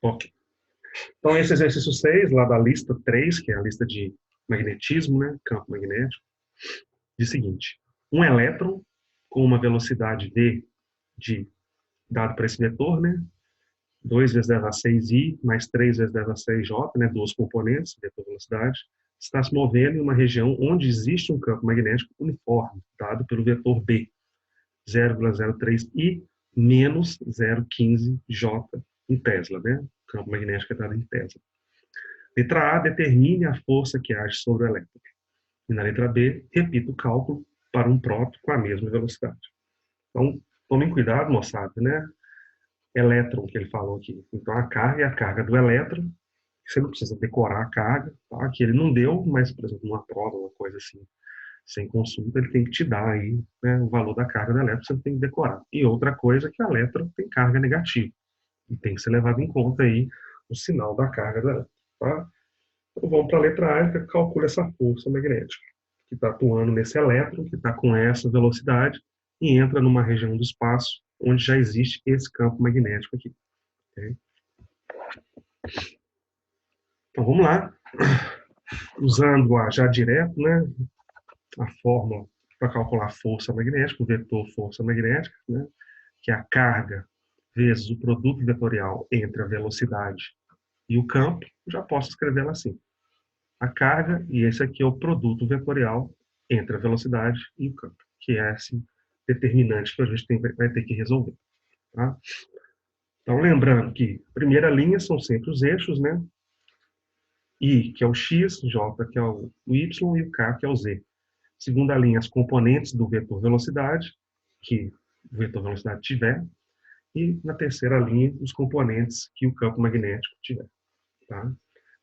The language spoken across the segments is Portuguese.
Ok. Então, esse exercício 6, lá da lista 3, que é a lista de magnetismo, né, campo magnético, diz o seguinte: um elétron com uma velocidade v de, dado para esse vetor, né, 2 vezes 10 a 6i mais 3 vezes 10 a 6j, né, duas componentes, vetor velocidade, está se movendo em uma região onde existe um campo magnético uniforme, dado pelo vetor b, 0,03i menos 0,15j em Tesla, né? O campo magnético é dado em Tesla. Letra A, determine a força que age sobre o elétron. E na letra B, repita o cálculo para um próton com a mesma velocidade. Então, tomem cuidado, moçada, né? Elétron, que ele falou aqui. Então, a carga é a carga do elétron. Você não precisa decorar a carga, tá? Que ele não deu, mas, por exemplo, numa prova, uma coisa assim, sem consulta, ele tem que te dar aí, né, o valor da carga do elétron, você tem que decorar. E outra coisa é que o elétron tem carga negativa. E tem que ser levado em conta aí o sinal da carga do elétron, tá? Então, vamos para a letra A, que calcula essa força magnética, que está atuando nesse elétron, que está com essa velocidade, e entra numa região do espaço onde já existe esse campo magnético aqui. Okay? Então, vamos lá. Usando já direto, né, a fórmula para calcular a força magnética, o vetor força magnética, né, que é a carga vezes o produto vetorial entre a velocidade e o campo, já posso escrevê-la assim. A carga, e esse aqui é o produto vetorial entre a velocidade e o campo, que é esse determinante que a gente vai ter que resolver. Tá? Então, lembrando que a primeira linha são sempre os eixos, né? I, que é o x, j, que é o y, e o k, que é o z. Segunda linha, as componentes do vetor velocidade, que o vetor velocidade tiver. E na terceira linha, os componentes que o campo magnético tiver. Tá?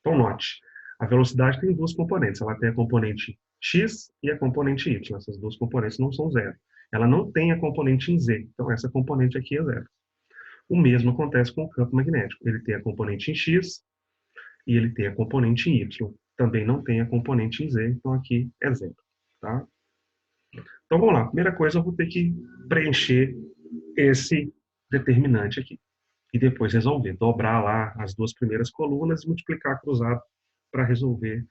Então, note, a velocidade tem duas componentes. Ela tem a componente x e a componente y. Essas duas componentes não são zero. Ela não tem a componente em z. Então, essa componente aqui é zero. O mesmo acontece com o campo magnético. Ele tem a componente em x e ele tem a componente em y. Também não tem a componente em z. Então, aqui é zero. Tá? Então, vamos lá. Primeira coisa, eu vou ter que preencher esse determinante aqui. E depois resolver, dobrar lá as duas primeiras colunas e multiplicar cruzado para resolver,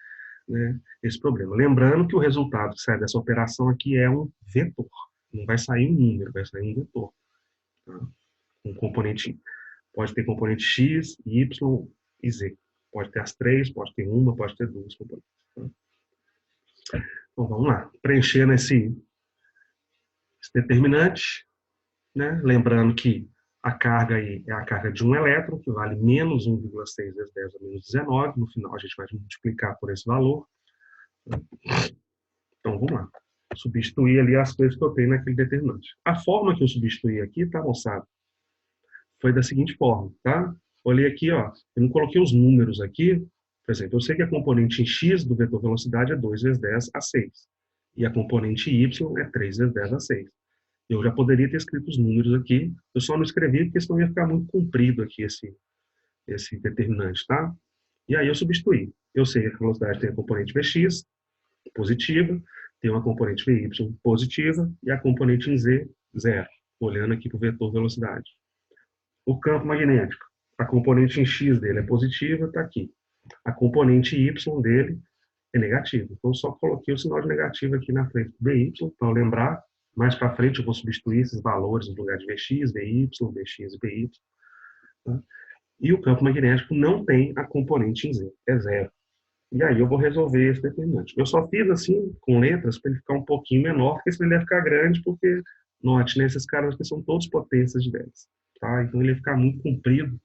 né, esse problema. Lembrando que o resultado que sai dessa operação aqui é um vetor. Não vai sair um número, vai sair um vetor. Tá? Um componente, pode ter componente x, y e z. Pode ter as três, pode ter uma, pode ter duas componentes. Tá? Então, vamos lá. Preenchendo esse determinante, né? Lembrando que a carga aí é a carga de um elétron, que vale menos 1,6 vezes 10 a menos 19. No final, a gente vai multiplicar por esse valor. Então, vamos lá. Substituir ali as coisas que eu tenho naquele determinante. A forma que eu substituí aqui, tá, moçada? Foi da seguinte forma, tá? Olhei aqui, ó. Eu não coloquei os números aqui. Por exemplo, eu sei que a componente em x do vetor velocidade é 2 vezes 10 a 6. E a componente y é 3 vezes 10 a 6. Eu já poderia ter escrito os números aqui, eu só não escrevi porque senão ia ficar muito comprido aqui esse determinante, tá? E aí eu substituí. Eu sei que a velocidade tem a componente Vx positiva, tem uma componente Vy positiva e a componente em Z, zero, olhando aqui para o vetor velocidade. O campo magnético, a componente em X dele é positiva, está aqui. A componente Y dele é negativa. Então, só coloquei o sinal de negativo aqui na frente do Vy, para lembrar. Mais para frente eu vou substituir esses valores no lugar de Vx, Vy, Vx e Vy. Tá? E o campo magnético não tem a componente em Z, é zero. E aí eu vou resolver esse determinante. Eu só fiz assim, com letras, para ele ficar um pouquinho menor, porque senão ele ia ficar grande, porque, note, né, esses caras aqui são todos potências de 10. Tá? Então ele ia ficar muito comprido,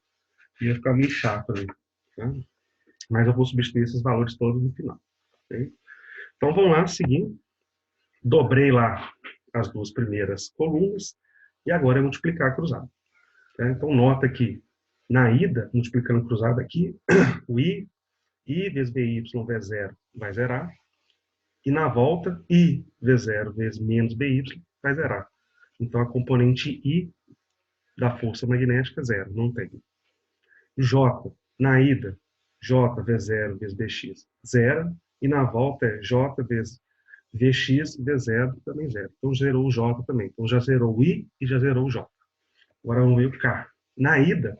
ia ficar meio chato ali. Tá? Mas eu vou substituir esses valores todos no final. Okay? Então vamos lá, seguindo. Dobrei lá as duas primeiras colunas, e agora é multiplicar cruzado. Tá? Então, nota que na ida, multiplicando cruzado aqui, o I vezes BY vezes zero vai zerar, e na volta, I vezes zero vezes menos BY vai zerar. Então, a componente I da força magnética é zero, não tem. J, na ida, J vezes zero vezes BX, zero, e na volta é J vezes Vx vezes zero, também zero. Então, zerou o J também. Então, já zerou o I e já zerou o J. Agora vamos ver o K. Na ida,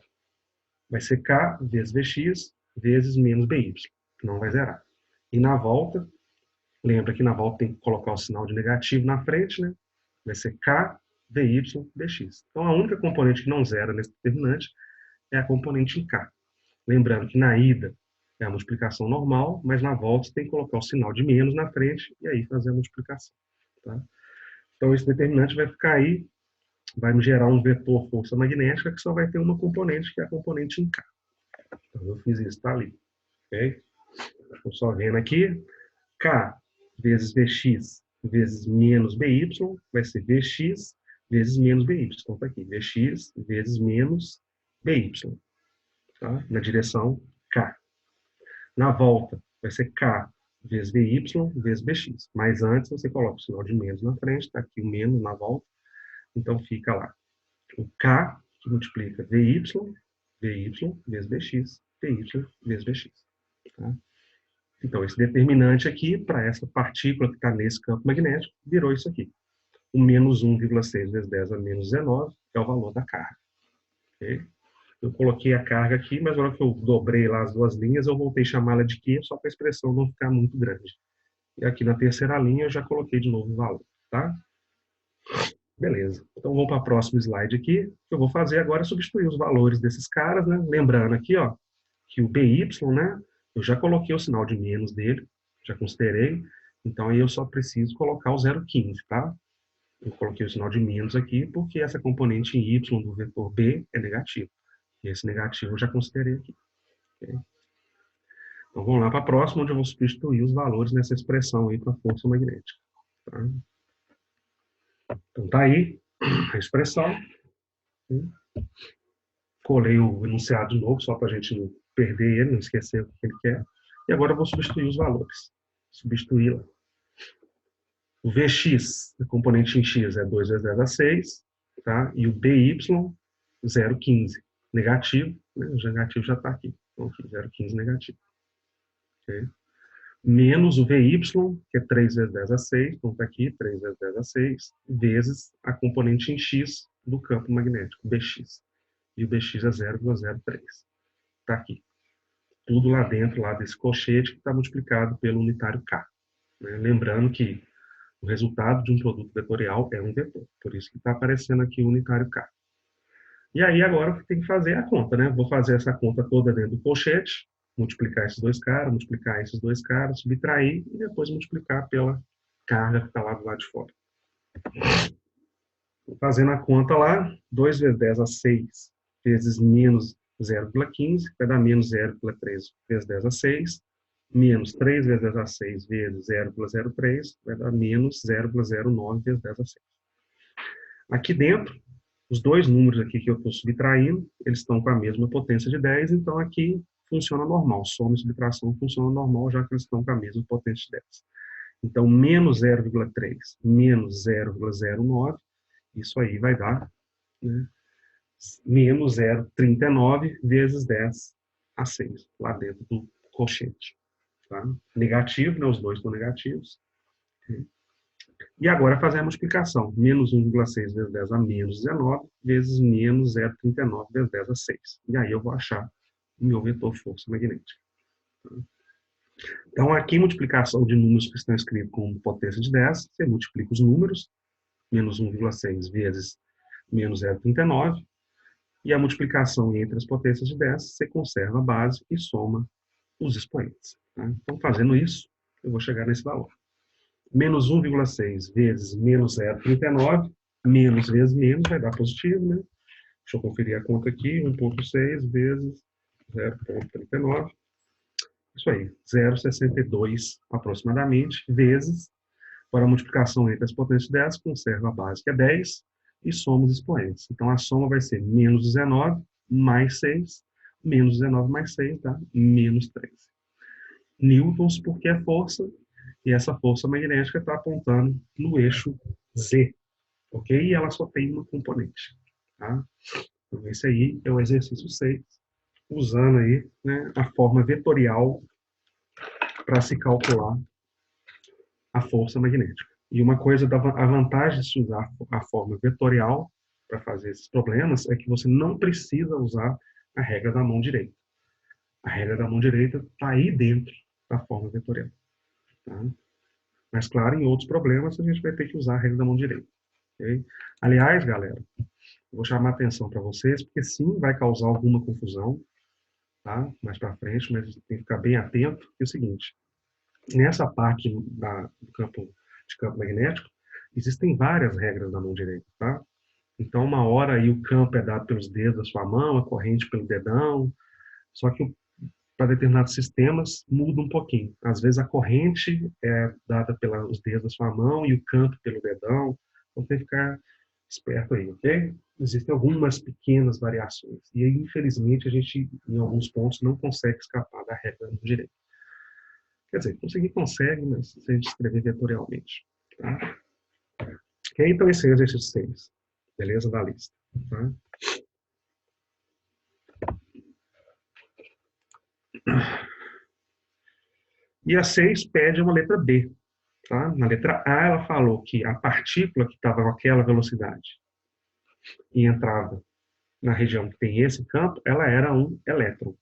vai ser K vezes Vx vezes menos BY, que não vai zerar. E na volta, lembra que na volta tem que colocar o sinal de negativo na frente, né? Vai ser K, VY, Vx. Então, a única componente que não zera nesse determinante é a componente em K. Lembrando que na ida é a multiplicação normal, mas na volta você tem que colocar o sinal de menos na frente e aí fazer a multiplicação. Tá? Então, esse determinante vai ficar aí, vai me gerar um vetor força magnética que só vai ter uma componente, que é a componente em K. Então, eu fiz isso, tá ali. Ok? Estou só vendo aqui. K vezes Vx vezes menos BY vai ser Vx vezes menos BY. Então, está aqui. Vx vezes menos BY. Tá? Na direção K. Na volta, vai ser K vezes VY vezes BX. Mas antes, você coloca o sinal de menos na frente. Está aqui o menos na volta. Então, fica lá. O K, que multiplica VY vezes BX, VY vezes BX. Tá? Então, esse determinante aqui, para essa partícula que está nesse campo magnético, virou isso aqui. O menos 1,6 vezes 10 a menos 19 é o valor da carga. Okay? Eu coloquei a carga aqui, mas na hora que eu dobrei lá as duas linhas, eu voltei a chamá-la de Q, só para a expressão não ficar muito grande. E aqui na terceira linha, eu já coloquei de novo o valor. Tá? Beleza. Então, vamos para o próximo slide aqui. O que eu vou fazer agora é substituir os valores desses caras, né? Lembrando aqui, ó, que o BY, né? Eu já coloquei o sinal de menos dele, já considerei. Então, aí eu só preciso colocar o 0,15, tá? Eu coloquei o sinal de menos aqui, porque essa componente em Y do vetor B é negativo. E esse negativo eu já considerei aqui. Okay? Então, vamos lá para a próxima, onde eu vou substituir os valores nessa expressão aí para a força magnética. Tá? Então, tá aí a expressão. Colei o enunciado de novo, só para a gente não perder ele, não esquecer o que ele quer. E agora eu vou substituir os valores. Substituir lá. O Vx, o componente em x, é 2 vezes 10 a 6, tá? E o By, 0,15, negativo, né? O negativo já está aqui. Então, aqui, 0,15 negativo. Okay? Menos o Vy, que é 3 vezes 10 a 6, então está aqui, 3 vezes 10 a 6, vezes a componente em x do campo magnético, Bx. E o Bx é 0,03. Está aqui. Tudo lá dentro lá desse colchete que está multiplicado pelo unitário K. Né? Lembrando que o resultado de um produto vetorial é um vetor. Por isso que está aparecendo aqui o unitário K. E aí agora tem que fazer a conta, né? Vou fazer essa conta toda dentro do colchete, multiplicar esses dois caras, multiplicar esses dois caras, subtrair e depois multiplicar pela carga que está lá do lado de fora. Fazendo a conta lá, 2 vezes 10 a 6 vezes menos 0,15, vai dar menos 0,3 vezes 10 a 6, menos 3 vezes 10 a 6 vezes 0,03, vai dar menos 0,09 vezes 10 a 6. Aqui dentro, os dois números aqui que eu estou subtraindo, eles estão com a mesma potência de 10, então aqui funciona normal, soma e subtração funciona normal, já que eles estão com a mesma potência de 10. Então, menos 0,3 menos 0,09, isso aí vai dar, né, menos 0,39 vezes 10 a 6, lá dentro do colchete. Tá? Negativo, né, os dois estão negativos. E agora fazer a multiplicação. Menos 1,6 vezes 10 a menos 19, vezes menos 0,39 vezes 10 a 6. E aí eu vou achar o meu vetor força magnética. Então, aqui, multiplicação de números que estão escritos com potência de 10, você multiplica os números, menos 1,6 vezes menos 0,39, e a multiplicação entre as potências de 10, você conserva a base e soma os expoentes. Tá? Então, fazendo isso, eu vou chegar nesse valor. Menos 1,6 vezes menos 0,39, menos vezes menos, vai dar positivo, né? Deixa eu conferir a conta aqui, 1,6 vezes 0,39, isso aí, 0,62 aproximadamente, vezes, para a multiplicação entre as potências de 10, conserva a base, que é 10, e soma os expoentes. Então, a soma vai ser menos 19 mais 6, menos 19 mais 6 dá menos 13. Newtons, porque é força, e essa força magnética está apontando no eixo Z, ok? E ela só tem uma componente, tá? Então, esse aí é o exercício 6, usando aí, né, a forma vetorial para se calcular a força magnética. E uma coisa, a vantagem de se usar a forma vetorial para fazer esses problemas é que você não precisa usar a regra da mão direita. A regra da mão direita está aí dentro da forma vetorial. Tá? Mas, claro, em outros problemas, a gente vai ter que usar a regra da mão direita. Okay? Aliás, galera, eu vou chamar a atenção para vocês, porque sim, vai causar alguma confusão, tá? Mais para frente, mas tem que ficar bem atento. É o seguinte, nessa parte do campo, de campo magnético, existem várias regras da mão direita, tá? Então, uma hora aí o campo é dado pelos dedos da sua mão, a corrente pelo dedão, só que para determinados sistemas muda um pouquinho. Às vezes a corrente é dada pelos dedos da sua mão e o campo pelo dedão, então tem que ficar esperto aí, ok? Existem algumas pequenas variações. E aí, infelizmente, a gente, em alguns pontos, não consegue escapar da regra do direito. Quer dizer, conseguir consegue, mas se a gente escrever vetorialmente. Tá? Ok? Então, esse é o exercício 6. Beleza? Da lista. Tá? E a 6 pede uma letra B. Tá? Na letra A, ela falou que a partícula que estava com aquela velocidade e entrava na região que tem esse campo, ela era um elétron.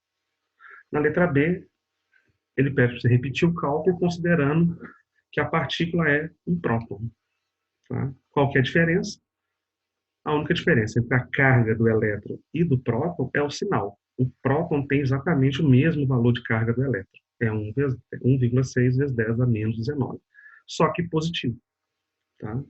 Na letra B, ele pede para você repetir o cálculo considerando que a partícula é um próton. Tá? Qual que é a diferença? A única diferença entre a carga do elétron e do próton é o sinal. O próton tem exatamente o mesmo valor de carga do elétron. É 1,6 vezes 10 a menos 19. Só que positivo. Tá?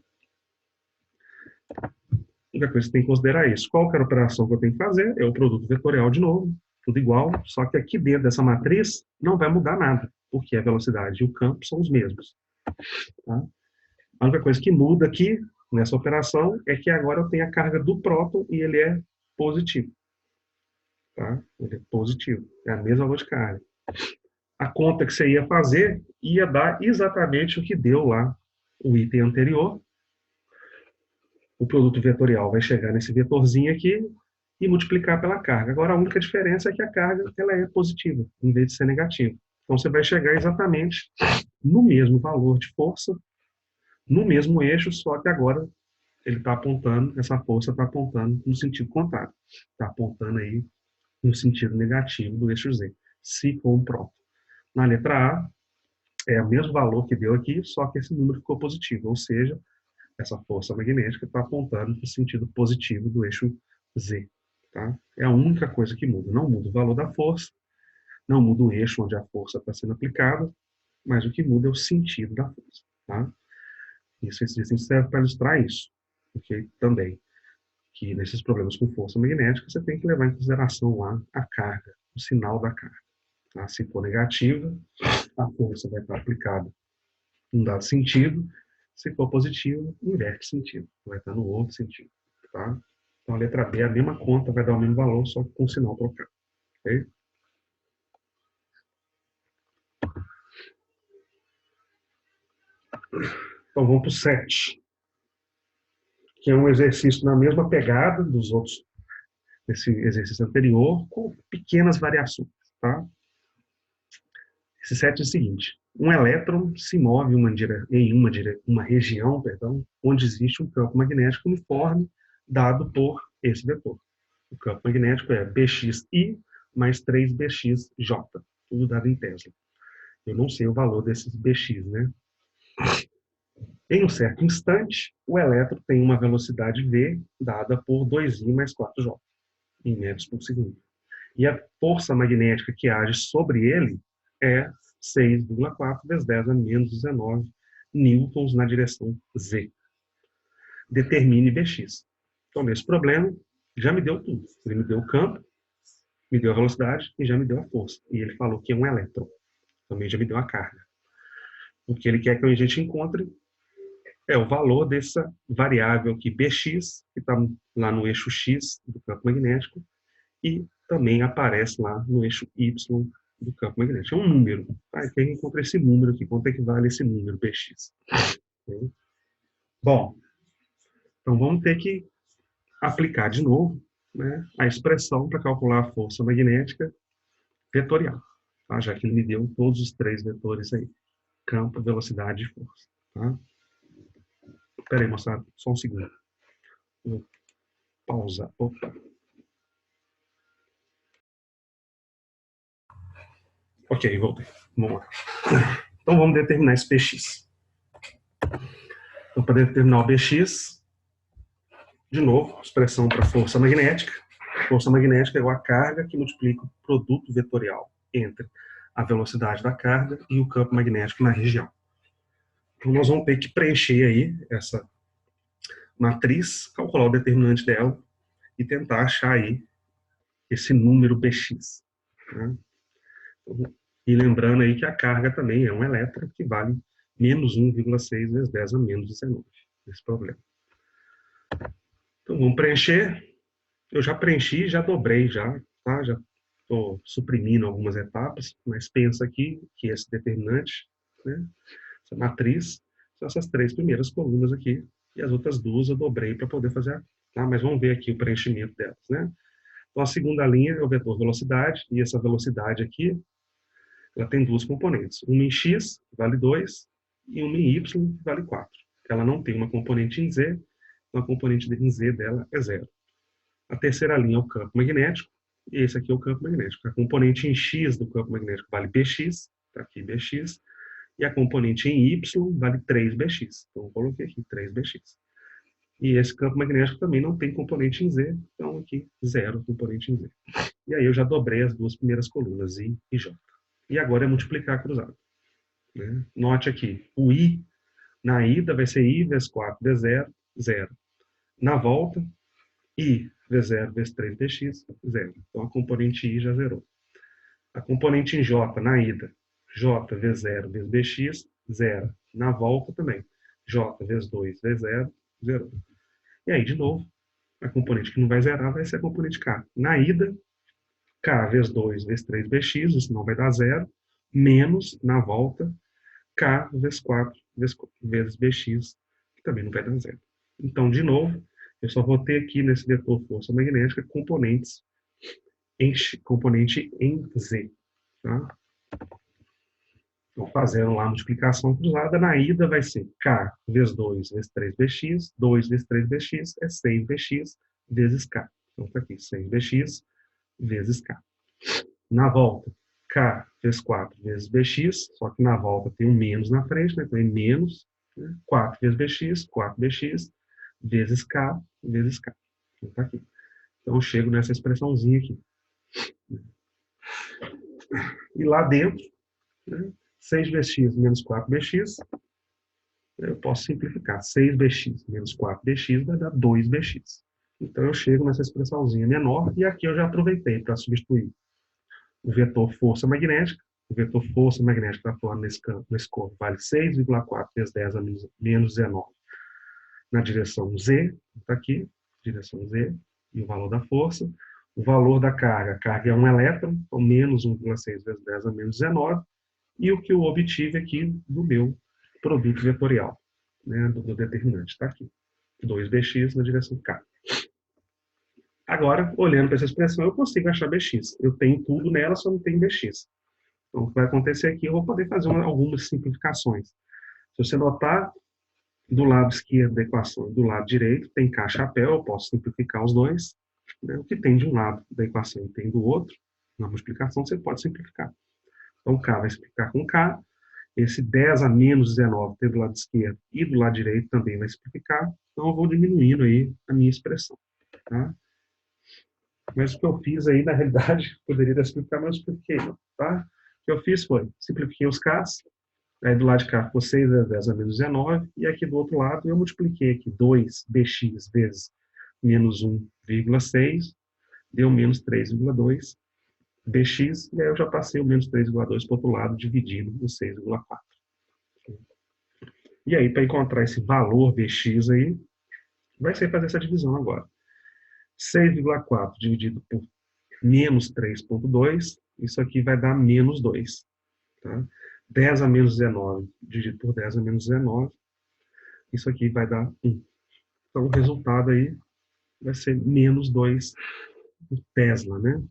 A única coisa que você tem que considerar é isso. Qual que é a operação que eu tenho que fazer? É o produto vetorial de novo, tudo igual, só que aqui dentro dessa matriz não vai mudar nada, porque a velocidade e o campo são os mesmos. Tá? A única coisa que muda aqui, nessa operação, é que agora eu tenho a carga do próton e ele é positivo. Tá? Ele é positivo, é a mesma valor de carga. A conta que você ia fazer ia dar exatamente o que deu lá o item anterior. O produto vetorial vai chegar nesse vetorzinho aqui e multiplicar pela carga. Agora, a única diferença é que a carga ela é positiva, em vez de ser negativa. Então, você vai chegar exatamente no mesmo valor de força, no mesmo eixo, só que agora ele está apontando, essa força está apontando no sentido contrário. Está apontando aí no sentido negativo do eixo Z, se for um próton. Na letra A, é o mesmo valor que deu aqui, só que esse número ficou positivo, ou seja, essa força magnética está apontando no sentido positivo do eixo Z. Tá? É a única coisa que muda. Não muda o valor da força, não muda o eixo onde a força está sendo aplicada, mas o que muda é o sentido da força. Tá? Isso serve para ilustrar isso. Porque também, que nesses problemas com força magnética, você tem que levar em consideração lá a carga, o sinal da carga. Tá? Se for negativa, a força vai estar aplicada em um dado sentido. Se for positivo, inverte sentido. Vai estar no outro sentido. Tá? Então, a letra B é a mesma conta, vai dar o mesmo valor, só que com o sinal trocado. Ok? Então, vamos para o 7, que é um exercício na mesma pegada dos outros, desse exercício anterior, com pequenas variações. Tá? Esse 7 é o seguinte: um elétron se move em uma região, onde existe um campo magnético uniforme dado por esse vetor. O campo magnético é BXI mais 3BXJ, tudo dado em Tesla. Eu não sei o valor desses BX, né? Em um certo instante, o elétron tem uma velocidade V dada por 2I mais 4J, em metros por segundo. E a força magnética que age sobre ele é 6,4 vezes 10 a menos 19 newtons na direção Z. Determine Bx. Então, nesse problema, já me deu tudo. Ele me deu o campo, me deu a velocidade e já me deu a força. E ele falou que é um elétron. Também já me deu a carga. O que ele quer que a gente encontre é o valor dessa variável aqui, Bx, que está lá no eixo X do campo magnético, e também aparece lá no eixo Y do campo magnético. É um número. Tá? Então, encontra esse número aqui. Quanto é que vale esse número, Bx? Okay? Bom, então vamos ter que aplicar de novo, né, a expressão para calcular a força magnética vetorial, tá? Já que ele me deu todos os três vetores aí. Campo, velocidade e força. Tá? Espera aí, moçada, só um segundo. Vou pausar. Opa. Ok, voltei. Vamos lá. Então vamos determinar esse Px. Então, para determinar o Bx, de novo, expressão para força magnética. Força magnética é igual a carga que multiplica o produto vetorial entre a velocidade da carga e o campo magnético na região. Então nós vamos ter que preencher aí essa matriz, calcular o determinante dela e tentar achar aí esse número Bx. Né? E lembrando aí que a carga também é um elétron que vale menos 1,6 vezes 10 a menos 19. Esse problema. Então vamos preencher. Eu já preenchi, já dobrei já, tá? Já estou suprimindo algumas etapas, mas pensa aqui que esse determinante, né, essa matriz, são essas três primeiras colunas aqui, e as outras duas eu dobrei para poder fazer, tá? Mas vamos ver aqui o preenchimento delas, né? Então a segunda linha é o vetor velocidade, e essa velocidade aqui, ela tem duas componentes, uma em x, que vale 2, e uma em y, que vale 4. Ela não tem uma componente em z, então a componente em z dela é 0. A terceira linha é o campo magnético, e esse aqui é o campo magnético. A componente em x do campo magnético vale Bx, está aqui Bx, e a componente em y vale 3Bx. Então, eu coloquei aqui 3Bx. E esse campo magnético também não tem componente em z, então aqui zero componente em z. E aí eu já dobrei as duas primeiras colunas, I e J. E agora é multiplicar cruzado. Né? Note aqui, o I na ida vai ser I vezes 4 D0, 0. Na volta, I V0 vezes 3Bx, 0. Então a componente I já zerou. A componente em J na ida, J vezes 0 vezes Bx, 0. Na volta também, J vezes 2 vezes 0, 0. E aí, de novo, a componente que não vai zerar vai ser a componente K. Na ida, K vezes 2 vezes 3Bx, isso não vai dar 0, menos, na volta, K vezes 4 vezes Bx, que também não vai dar 0. Então, de novo, eu só vou ter aqui nesse vetor força magnética componente em Z. Tá? Então, fazendo lá a multiplicação cruzada, na ida vai ser K vezes 2 vezes 3Bx, 2 vezes 3Bx é 6Bx vezes K. Então, está aqui, 6Bx vezes K. Na volta, K vezes 4 vezes Bx, só que na volta tem um menos na frente, né? Então é menos, né? 4 vezes Bx, 4Bx, vezes K, vezes K. Então tá aqui. Então eu chego nessa expressãozinha aqui. E lá dentro, né? 6Bx menos 4Bx, eu posso simplificar. 6Bx menos 4Bx vai dar 2Bx. Então eu chego nessa expressãozinha menor, e aqui eu já aproveitei para substituir o vetor força magnética. O vetor força magnética está atuando nesse corpo vale 6,4 vezes 10 a menos 19 na direção Z, está aqui, direção Z, e o valor da força. O valor da carga, a carga é um elétron, então menos 1,6 vezes 10 a menos 19, e o que eu obtive aqui do meu produto vetorial, né, do determinante, está aqui, 2Bx na direção K. Agora, olhando para essa expressão, eu consigo achar Bx. Eu tenho tudo nela, só não tenho Bx. Então, o que vai acontecer aqui, eu vou poder fazer algumas simplificações. Se você notar, do lado esquerdo da equação e do lado direito, tem K chapéu, eu posso simplificar os dois. Né? O que tem de um lado da equação e tem do outro, na multiplicação, você pode simplificar. Então, K vai simplificar com K. Esse 10 a menos 19 tem do lado esquerdo e do lado direito também vai simplificar. Então, eu vou diminuindo aí a minha expressão. Tá? Mas o que eu fiz aí, na realidade, poderia explicar, mas eu expliquei não. Tá? O que eu fiz foi, simplifiquei os Ks, aí do lado de cá ficou 6 vezes 10 a menos 19, e aqui do outro lado eu multipliquei aqui 2bx vezes menos 1,6, deu menos 3,2 bx, e aí eu já passei o menos 3,2 para o outro lado, dividindo o 6,4. E aí, para encontrar esse valor bx aí, vai ser fazer essa divisão agora. 6,4 dividido por menos 3,2, isso aqui vai dar menos 2. Tá? 10 a menos 19 dividido por 10 a menos 19, isso aqui vai dar 1. Então, o resultado aí vai ser menos 2 do Tesla, né? Não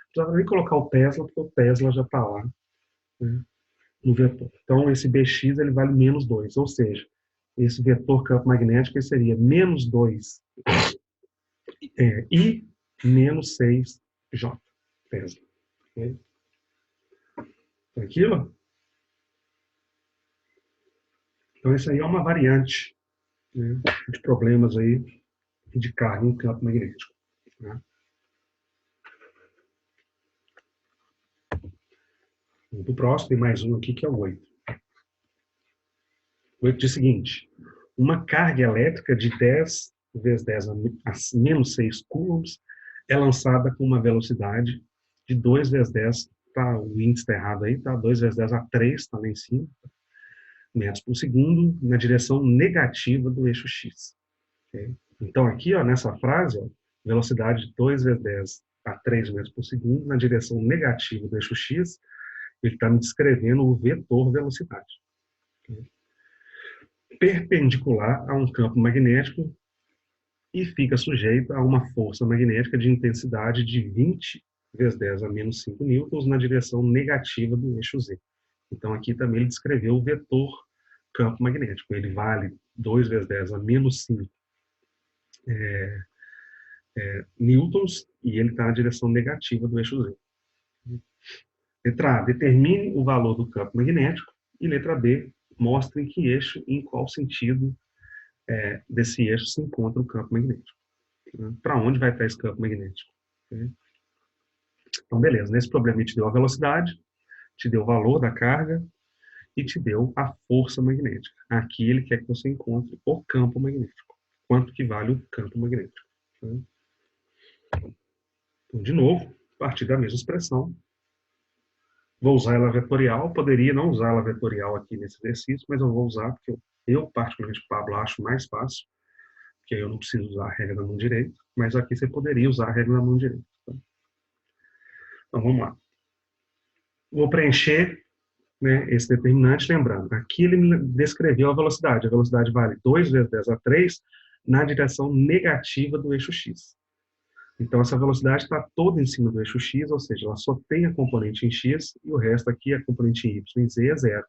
precisava nem colocar o Tesla, porque o Tesla já está lá, né, no vetor. Então, esse Bx ele vale menos 2, ou seja, esse vetor campo magnético seria menos 2 I menos 6J, Tesla. Okay? Tranquilo? Então, isso aí é uma variante, né, de problemas aí de carga em campo magnético. Né? Vamos para o próximo, tem mais um aqui que é o 8. O 8 diz o seguinte: uma carga elétrica de 10 vezes 10 a menos 6 coulombs é lançada com uma velocidade de 2 vezes 10, tá, o índice está errado aí, tá? 2 vezes 10 a 3, está lá em cima, metros por segundo, na direção negativa do eixo X. Okay? Então, aqui, ó, nessa frase, ó, velocidade de 2 vezes 10 a 3 metros por segundo, na direção negativa do eixo X, ele está me descrevendo o vetor velocidade. Okay? Perpendicular a um campo magnético e fica sujeito a uma força magnética de intensidade de 20 vezes 10 a menos 5 newtons na direção negativa do eixo Z. Então, aqui também ele descreveu o vetor campo magnético. Ele vale 2 vezes 10 a menos 5 newtons e ele está na direção negativa do eixo Z. Letra A, determine o valor do campo magnético. E letra B, mostre em que eixo e em qual sentido desse eixo se encontra o campo magnético. Para onde vai estar esse campo magnético? Então, beleza. Nesse problema, ele te deu a velocidade, te deu o valor da carga e te deu a força magnética. Aqui ele quer que você encontre o campo magnético. Quanto que vale o campo magnético? Então, de novo, a partir da mesma expressão, vou usar ela vetorial. Poderia não usar ela vetorial aqui nesse exercício, mas eu vou usar porque eu particularmente, Pablo, acho mais fácil, porque aí eu não preciso usar a regra da mão direita, mas aqui você poderia usar a regra da mão direita. Tá? Então, vamos lá. Vou preencher, né, esse determinante, lembrando, aqui ele me descreveu a velocidade. A velocidade vale 2 vezes 10 a 3 na direção negativa do eixo X. Então, essa velocidade está toda em cima do eixo X, ou seja, ela só tem a componente em X e o resto aqui, a componente em Y e Z é zero.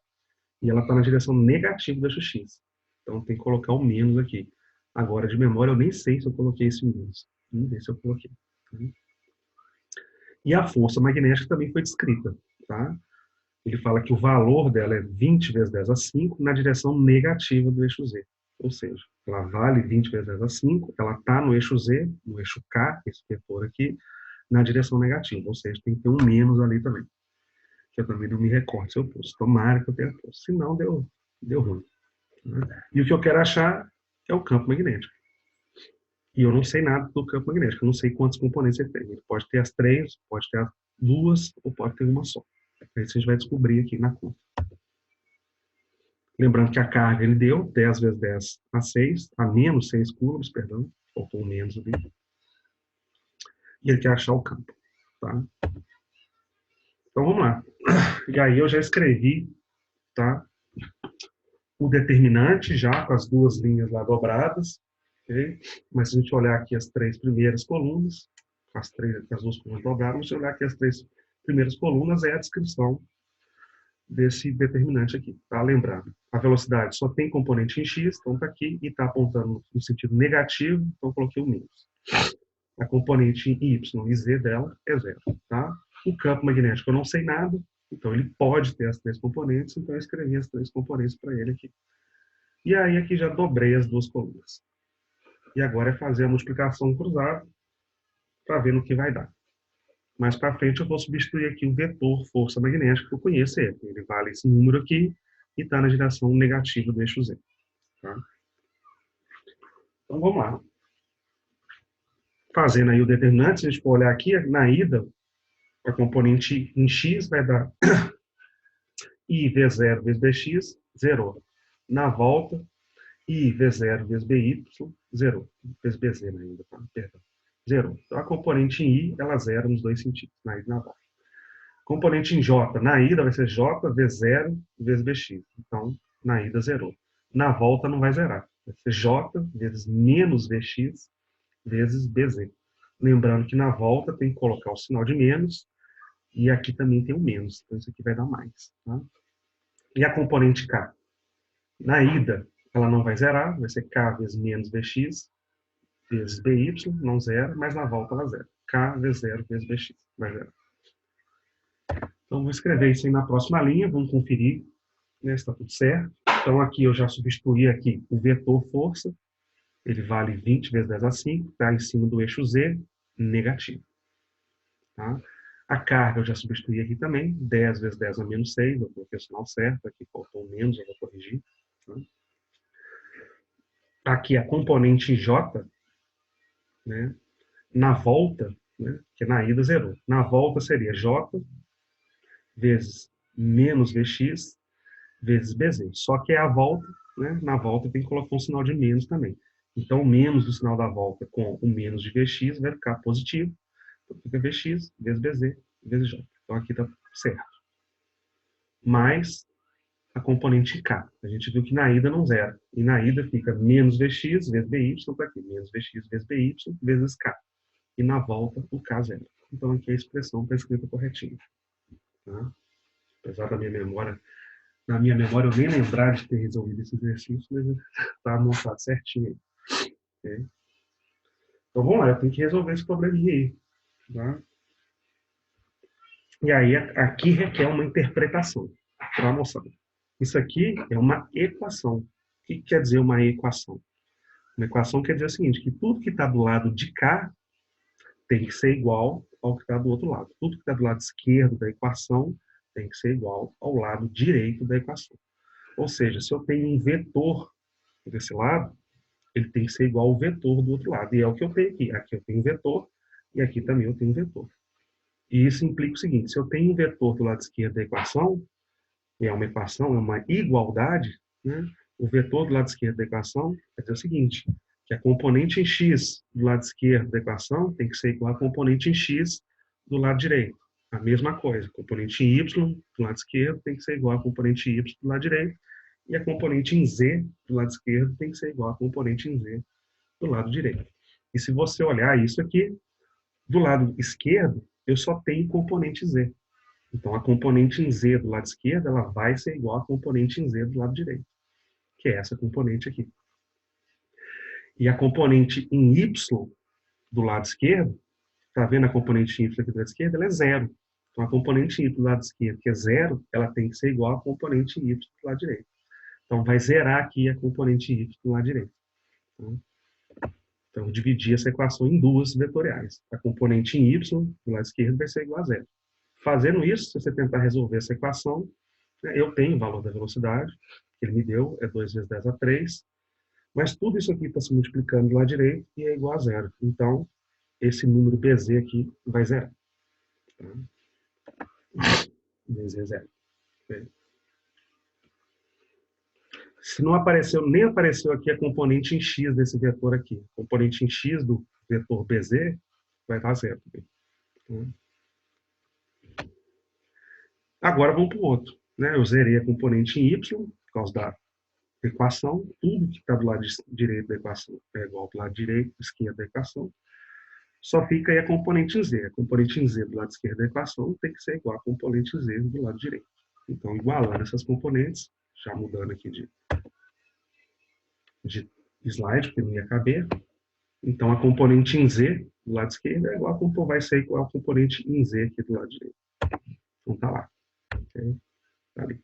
E ela está na direção negativa do eixo X. Então, tem que colocar o menos aqui. Agora, de memória, eu nem sei se eu coloquei esse menos. Vamos ver se eu coloquei. E a força magnética também foi descrita. Tá? Ele fala que o valor dela é 20 vezes 10 a 5 na direção negativa do eixo Z. Ou seja, ela vale 20 vezes 10 a 5, ela está no eixo Z, no eixo K, esse vetor aqui, na direção negativa. Ou seja, tem que ter um menos ali também. Que eu também não me recordo se eu pus. Tomara que eu tenha posto. Se não, deu ruim. Né? E o que eu quero achar é o campo magnético. E eu não sei nada do campo magnético. Eu não sei quantos componentes ele tem. Ele pode ter as 3, pode ter as 2, ou pode ter uma só. Isso a gente vai descobrir aqui na conta. Lembrando que a carga ele deu 10 vezes 10 a 6, a menos 6 coulombs, perdão, faltou um menos ali. E ele quer achar o campo. Tá? Então vamos lá. E aí eu já escrevi, tá, o determinante já com as duas linhas lá dobradas. Okay? Mas se a gente olhar aqui as 3 primeiras colunas, as duas colunas dobradas, se olhar aqui as 3 primeiras colunas, é a descrição desse determinante aqui, tá? Lembrando, a velocidade só tem componente em x, então está aqui, e está apontando no sentido negativo, então eu coloquei o menos. A componente em y e z dela é zero, tá? O campo magnético eu não sei nada, então ele pode ter as 3 componentes, então eu escrevi as 3 componentes para ele aqui. E aí aqui já dobrei as duas colunas. E agora é fazer a multiplicação cruzada para ver no que vai dar. Mais para frente eu vou substituir aqui o vetor força magnética, que eu conheço ele. Ele vale esse número aqui e está na direção negativa do eixo Z. Tá? Então vamos lá. Fazendo aí o determinante, se a gente for olhar aqui, na ida, a componente em x vai dar I V0 vezes BX, zerou. Na volta, I V0 vezes BY, zerou. Vezes BZ na ida, tá? Perdão. Zerou. Então a componente em I, ela zera nos dois sentidos, na ida e na volta. Componente em J, na ida vai ser J V0 vezes BX. Então, na ida zerou. Na volta não vai zerar. Vai ser J vezes menos VX vezes BZ. Lembrando que na volta tem que colocar o sinal de menos e aqui também tem o menos. Então, isso aqui vai dar mais. Tá? E a componente K? Na ida, ela não vai zerar. Vai ser K vezes menos VX vezes BY, não zera, mas na volta ela zera. K vezes 0 vezes BX, vai zerar. Então, vou escrever isso aí na próxima linha, vamos conferir, né, se está tudo certo. Então, aqui eu já substituí aqui o vetor força, ele vale 20 vezes 10 a 5, está em cima do eixo Z, negativo. Tá? A carga eu já substituí aqui também, 10 vezes 10 a menos 6, eu coloquei o sinal certo, aqui faltou um menos, eu vou corrigir. Tá? Aqui a componente J, né, na volta, né, que na ida zerou. Na volta seria J vezes menos Vx vezes Bz. Só que é a volta, né, na volta tem que colocar um sinal de menos também. Então, o menos do sinal da volta com o menos de Vx vai ficar positivo. Então, fica Vx vezes Bz vezes J. Então, aqui está certo. Mais a componente K. A gente viu que na ida não zera. E na ida fica menos Vx vezes By, está aqui, menos Vx vezes By vezes K. E na volta, o K zero. Então, aqui a expressão está escrita corretinha. Tá? Apesar da minha memória, na minha memória eu nem lembrar de ter resolvido esse exercício, mas está montado certinho aí. Okay? Então, vamos lá, eu tenho que resolver esse probleminha aí. Tá? E aí, aqui requer uma interpretação. Tá, moçada? Isso aqui é uma equação. O que quer dizer uma equação? Uma equação quer dizer o seguinte, que tudo que está do lado de cá tem que ser igual ao que está do outro lado. Tudo que está do lado esquerdo da equação tem que ser igual ao lado direito da equação. Ou seja, se eu tenho um vetor desse lado, ele tem que ser igual ao vetor do outro lado. E é o que eu tenho aqui. Aqui eu tenho um vetor e aqui também eu tenho um vetor. E isso implica o seguinte, se eu tenho um vetor do lado esquerdo da equação, e é uma equação, é uma igualdade, né? O vetor do lado esquerdo da equação quer dizer o seguinte, que a componente em x do lado esquerdo da equação tem que ser igual à componente em x do lado direito. A mesma coisa, a componente em y do lado esquerdo tem que ser igual à componente em y do lado direito, e a componente em z do lado esquerdo tem que ser igual à componente em z do lado direito. E se você olhar isso aqui, do lado esquerdo, eu só tenho componente z. Então, a componente em z do lado esquerdo, ela vai ser igual à componente em z do lado direito, que é essa componente aqui. E a componente em y do lado esquerdo, tá vendo a componente em y aqui do lado esquerdo? Ela é zero. Então, a componente em y do lado esquerdo, que é zero, ela tem que ser igual à componente em y do lado direito. Então, vai zerar aqui a componente em y do lado direito. Então, dividir essa equação em duas vetoriais. A componente em y do lado esquerdo vai ser igual a zero. Fazendo isso, se você tentar resolver essa equação, eu tenho o valor da velocidade, que ele me deu, é 2 vezes 10 a 3, mas tudo isso aqui está se multiplicando do lado direito e é igual a zero. Então, esse número Bz aqui vai zerar. Tá? Bz é zero. Okay? Se não apareceu, nem apareceu aqui a componente em x desse vetor aqui. A componente em x do vetor Bz vai estar zero. Tá? Agora vamos para o outro. Né? Eu zerei a componente em y, por causa da equação. Tudo que está do lado direito da equação é igual ao lado direito, esquerdo da equação. Só fica aí a componente em z. A componente em z do lado esquerdo da equação tem que ser igual à componente em z do lado direito. Então, igualando essas componentes, já mudando aqui de slide, porque não ia caber. Então, a componente em z do lado esquerdo é igual a, vai ser igual à componente em z aqui do lado direito. Então, tá lá. Okay? Tá ali.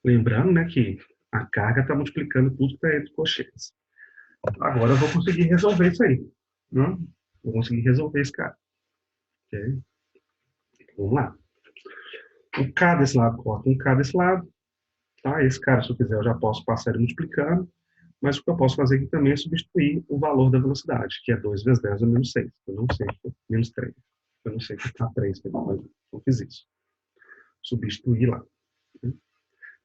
Lembrando, né, que a carga está multiplicando tudo que está entre cochetes. Agora eu vou conseguir resolver isso aí. Né? Vou conseguir resolver esse cara. Okay? Vamos lá. O K desse lado corta um K desse lado. Tá? Esse cara, se eu quiser, eu já posso passar ele multiplicando. Mas o que eu posso fazer aqui também é substituir o valor da velocidade, que é 2 vezes 10 a menos 6. Eu não sei, menos 3. Eu não sei que está 3, mas eu fiz isso. Substituir lá.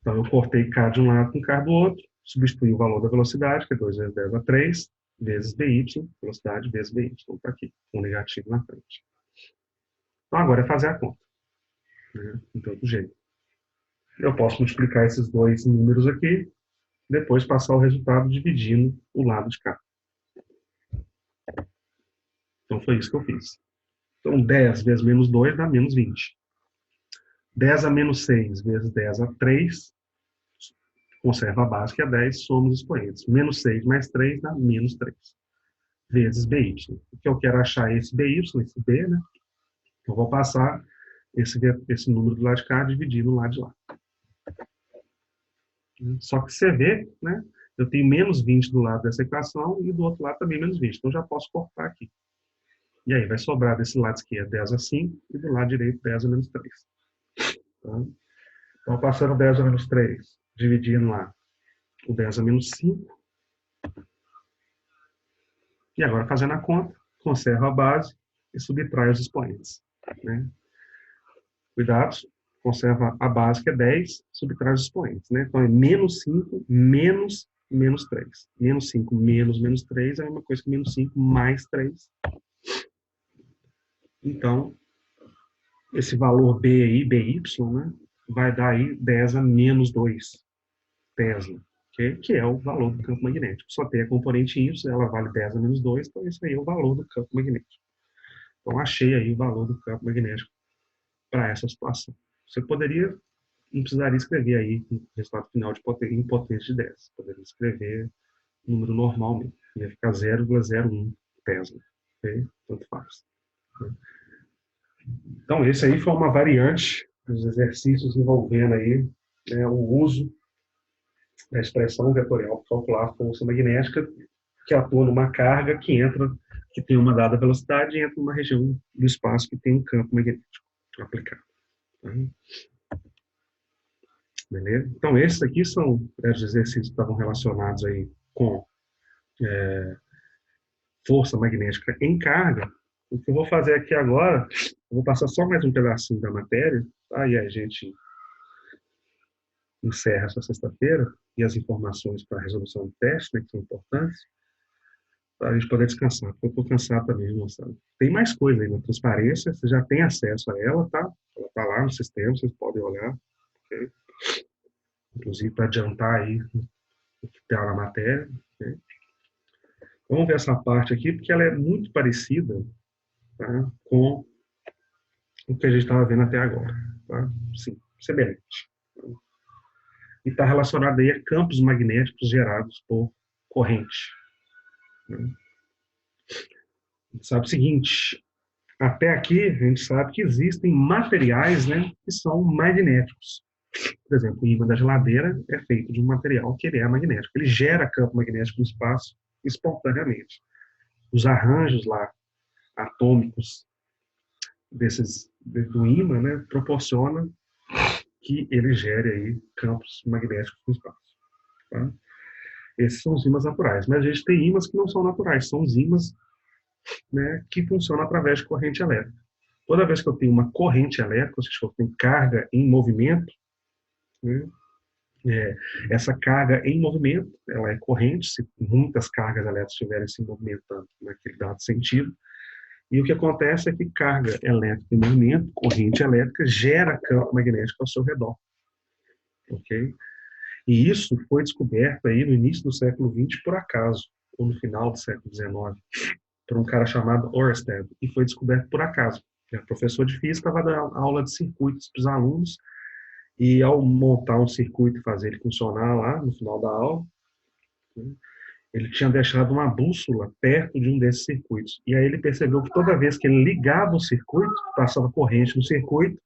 Então, eu cortei K de um lado com K do outro, substituí o valor da velocidade, que é 2 vezes 10 a 3, vezes BY, velocidade vezes BY. Então, está aqui, com um negativo na frente. Então, agora é fazer a conta. Né? Então, do jeito. Eu posso multiplicar esses dois números aqui, depois passar o resultado dividindo o lado de cá. Então, foi isso que eu fiz. Então, 10 vezes menos 2 dá menos 20. 10 a menos 6 vezes 10 a 3, conserva a base, que é 10, somos expoentes. Menos 6 mais 3 dá menos 3. Vezes BY. O que eu quero achar é esse BY, esse B, né? Então, vou passar esse número do lado de cá dividido no lado de lá. Só que você vê, né? Eu tenho menos 20 do lado dessa equação e do outro lado também menos 20. Então, já posso cortar aqui. E aí, vai sobrar desse lado esquerdo 10 a 5 e do lado direito 10 a menos 3. Tá? Então, passando 10 a menos 3, dividindo lá o 10 a menos 5. E agora, fazendo a conta, conserva a base e subtrai os expoentes. Né? Cuidado, conserva a base, que é 10, subtrai os expoentes. Né? Então, é menos 5 menos menos 3. Menos 5 menos menos 3 é a mesma coisa que menos 5 mais 3. Então, esse valor B aí, BY, né, vai dar aí 10 a menos 2 Tesla, que é o valor do campo magnético. Só tem a componente Y, ela vale 10 a menos 2, então esse aí é o valor do campo magnético. Então, achei aí o valor do campo magnético para essa situação. Você poderia, não precisaria escrever aí o resultado final em potência de 10. Poderia escrever número normal mesmo. Ia ficar 0,01 Tesla. Okay? Tanto faz. Então, esse aí foi uma variante dos exercícios envolvendo aí, né, o uso da expressão vetorial para calcular a força magnética que atua numa carga que tem uma dada velocidade e entra numa região do espaço que tem um campo magnético aplicado. Tá? Beleza? Então, esses aqui são os exercícios que estavam relacionados aí com força magnética em carga. O que eu vou fazer aqui agora, eu vou passar só mais um pedacinho da matéria, tá? E a gente encerra essa sexta-feira, e as informações para a resolução do teste, né, que são importantes, para a gente poder descansar, porque eu estou cansado também, moçada. Tem mais coisa aí na transparência, você já tem acesso a ela, tá? Ela está lá no sistema, vocês podem olhar, okay? Inclusive para adiantar aí o que está na matéria. Okay? Vamos ver essa parte aqui, porque ela é muito parecida, tá, com o que a gente estava vendo até agora. Tá? Sim, semelhante. E está relacionado aí a campos magnéticos gerados por corrente. Né? A gente sabe o seguinte, até aqui a gente sabe que existem materiais, né, que são magnéticos. Por exemplo, o ímã da geladeira é feito de um material que ele é magnético. Ele gera campo magnético no espaço espontaneamente. Os arranjos lá atômicos do ímã, né, proporciona que ele gere aí campos magnéticos no espaço. Tá? Esses são os ímãs naturais. Mas a gente tem ímãs que não são naturais, são os ímãs, né, que funcionam através de corrente elétrica. Toda vez que eu tenho uma corrente elétrica, ou seja, eu tenho carga em movimento, né, essa carga em movimento, ela é corrente, se muitas cargas elétricas estiverem se movimentando naquele dado sentido, e o que acontece é que carga elétrica em movimento, corrente elétrica, gera campo magnético ao seu redor. Ok? E isso foi descoberto aí no início do século XX por acaso, ou no final do século XIX, por um cara chamado Ørsted, e foi descoberto por acaso. O professor de física estava dando aula de circuitos para os alunos, e ao montar um circuito e fazer ele funcionar lá no final da aula, né, ele tinha deixado uma bússola perto de um desses circuitos. E aí ele percebeu que toda vez que ele ligava o circuito, passava corrente no circuito,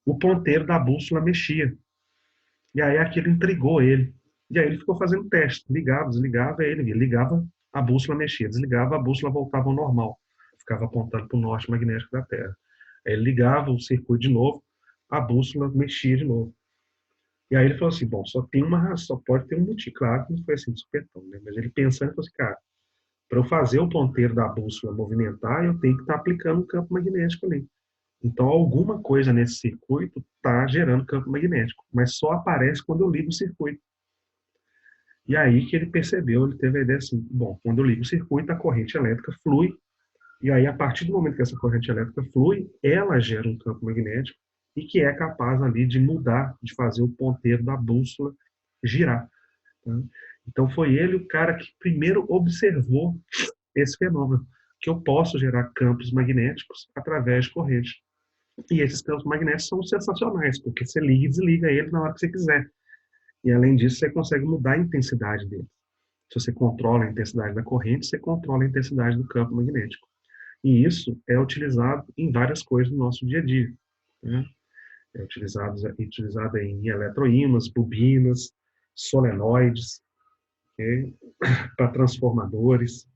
o ponteiro da bússola mexia. E aí aquilo intrigou ele. E aí ele ficou fazendo teste, ligava, desligava, aí ele via, ligava, a bússola mexia, desligava, a bússola voltava ao normal, ficava apontando para o norte magnético da Terra. Aí ele ligava o circuito de novo, a bússola mexia de novo. E aí ele falou assim, bom, só pode ter um motivo. Claro que não foi assim de supetão, né? Mas ele pensando, ele falou assim, cara, para eu fazer o ponteiro da bússola movimentar, eu tenho que estar aplicando um campo magnético ali. Então, alguma coisa nesse circuito está gerando campo magnético, mas só aparece quando eu ligo o circuito. E aí que ele percebeu, ele teve a ideia assim, bom, quando eu ligo o circuito, a corrente elétrica flui, e aí a partir do momento que essa corrente elétrica flui, ela gera um campo magnético e que é capaz ali de mudar, de fazer o ponteiro da bússola girar. Tá? Então foi ele o cara que primeiro observou esse fenômeno, que eu posso gerar campos magnéticos através de corrente. E esses campos magnéticos são sensacionais, porque você liga e desliga ele na hora que você quiser. E além disso, você consegue mudar a intensidade dele. Se você controla a intensidade da corrente, você controla a intensidade do campo magnético. E isso é utilizado em várias coisas no nosso dia a dia. né? Utilizado em eletroímãs, bobinas, solenoides, okay? Para transformadores.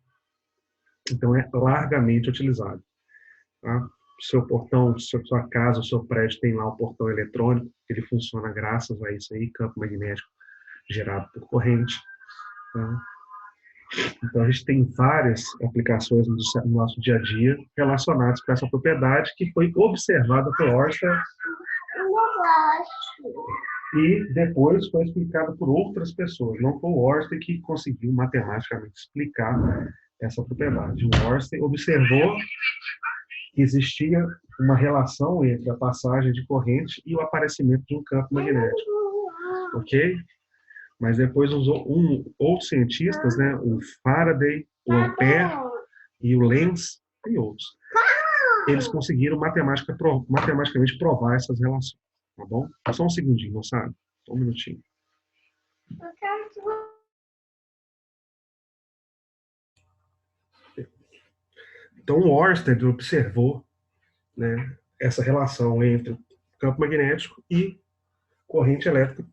Então, é largamente utilizado. Tá? Seu portão, sua casa, o seu prédio tem lá o portão eletrônico, ele funciona graças a isso aí, campo magnético gerado por corrente. Tá? Então, a gente tem várias aplicações no nosso dia a dia relacionadas com essa propriedade que foi observada por Ørsted e depois foi explicada por outras pessoas. Não foi o Ørsted que conseguiu matematicamente explicar essa propriedade. O Ørsted observou que existia uma relação entre a passagem de corrente e o aparecimento de um campo magnético. Ok? Mas depois outros cientistas, né, o Faraday, o Ampère e o Lenz e outros, eles conseguiram matematicamente provar essas relações. Tá bom? Só um segundinho, moçada. Só um minutinho. Então, o Ørsted observou, né, essa relação entre campo magnético e corrente elétrica,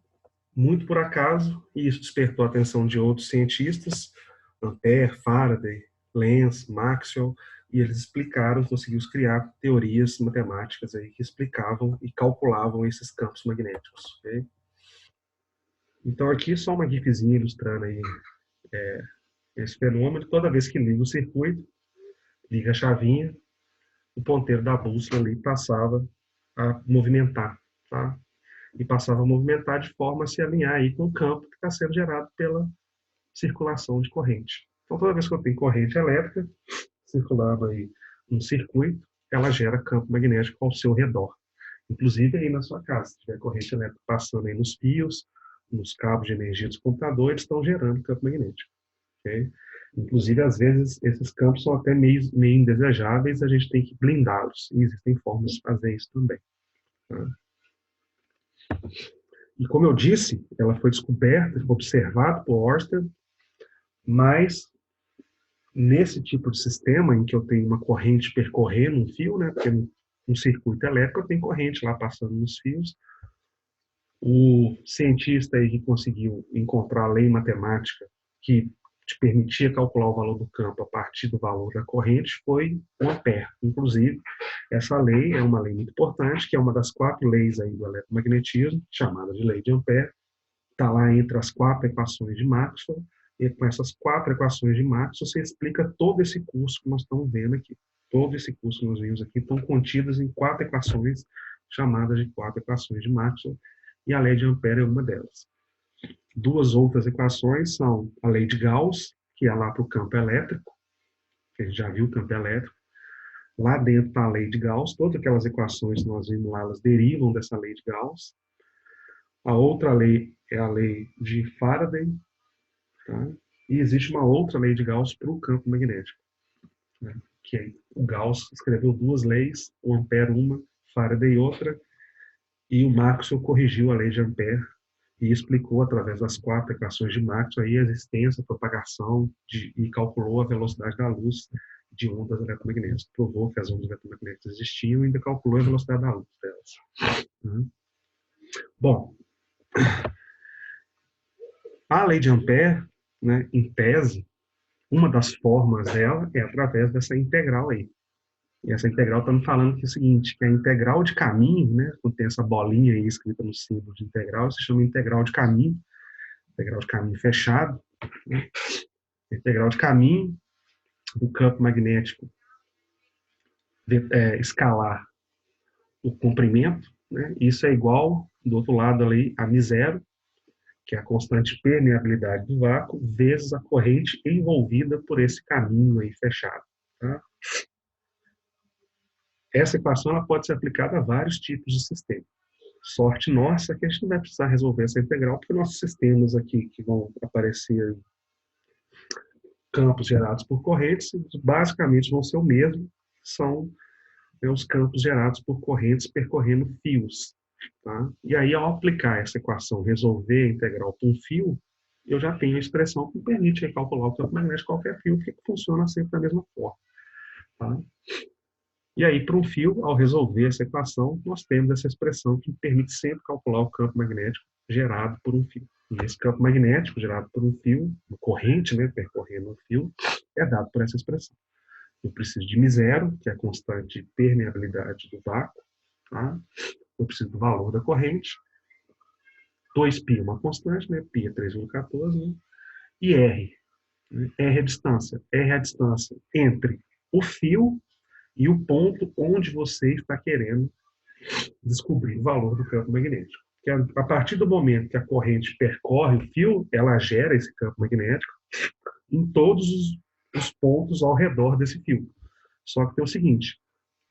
muito por acaso, e isso despertou a atenção de outros cientistas, Ampère, Faraday, Lenz, Maxwell, e eles explicaram, conseguiram criar teorias matemáticas aí que explicavam e calculavam esses campos magnéticos. Okay? Então aqui só uma gifzinha ilustrando aí esse fenômeno. Toda vez que liga o circuito, liga a chavinha, o ponteiro da bússola ali passava a movimentar, tá? E passava a movimentar de forma a se alinhar aí com o campo que está sendo gerado pela circulação de corrente. Então, toda vez que eu tenho corrente elétrica circulando aí um circuito, ela gera campo magnético ao seu redor. Inclusive aí na sua casa, se tiver corrente elétrica passando aí nos fios, nos cabos de energia dos computadores, estão gerando campo magnético. Okay? Inclusive, às vezes, esses campos são até meio indesejáveis, a gente tem que blindá-los. E existem formas de fazer isso também. Tá? E como eu disse, ela foi descoberta, observada por Ørsted, mas nesse tipo de sistema em que eu tenho uma corrente percorrendo um fio, né, porque um circuito elétrico eu tenho corrente lá passando nos fios, o cientista aí que conseguiu encontrar a lei matemática que te permitia calcular o valor do campo a partir do valor da corrente foi o Ampère. Inclusive, essa lei é uma lei muito importante, que é uma das 4 leis aí do eletromagnetismo, chamada de lei de Ampère. Está lá entre as 4 equações de Maxwell, e com essas 4 equações de Maxwell você explica todo esse curso que nós estamos vendo aqui. Todo esse curso que nós vimos aqui estão contidos em 4 equações, chamadas de 4 equações de Maxwell, e a lei de Ampère é uma delas. 2 outras equações são a lei de Gauss, que é lá para o campo elétrico, que a gente já viu o campo elétrico. Lá dentro está a lei de Gauss, todas aquelas equações que nós vimos lá, elas derivam dessa lei de Gauss. A outra lei é a lei de Faraday, tá? E existe uma outra lei de Gauss para o campo magnético, né? Que é, o Gauss escreveu 2 leis, o Ampère uma, Faraday outra, e o Maxwell corrigiu a lei de Ampère e explicou através das 4 equações de Maxwell aí a existência, a propagação e calculou a velocidade da luz de ondas eletromagnéticas. Provou que as ondas eletromagnéticas existiam e ainda calculou a velocidade da luz delas. Bom, a lei de Ampère, né, em tese, uma das formas dela é através dessa integral aí. E essa integral está me falando que é o seguinte, que a integral de caminho, né, quando tem essa bolinha aí escrita no símbolo de integral, se chama integral de caminho fechado, né, integral de caminho do campo magnético escalar o comprimento, né, isso é igual, do outro lado ali, a μ0, que é a constante permeabilidade do vácuo, vezes a corrente envolvida por esse caminho aí fechado. Tá? Essa equação ela pode ser aplicada a vários tipos de sistema. Sorte nossa que a gente não vai precisar resolver essa integral, porque nossos sistemas aqui que vão aparecer campos gerados por correntes, basicamente vão ser o mesmo, são os campos gerados por correntes percorrendo fios. Tá? E aí, ao aplicar essa equação, resolver a integral para um fio, eu já tenho a expressão que me permite calcular o campo magnético de qualquer fio, que funciona sempre da mesma forma. Tá? E aí, para um fio, ao resolver essa equação, nós temos essa expressão que permite sempre calcular o campo magnético gerado por um fio. E esse campo magnético gerado por um fio, uma corrente, né, percorrendo um fio, é dado por essa expressão. Eu preciso de μ0, que é a constante de permeabilidade do vácuo. Tá? Eu preciso do valor da corrente. 2π é uma constante, né? π é 3,14. Né? E R. Né? R é a distância. R é a distância entre o fio e o ponto onde você está querendo descobrir o valor do campo magnético. Que a partir do momento que a corrente percorre o fio, ela gera esse campo magnético em todos os pontos ao redor desse fio. Só que tem o seguinte,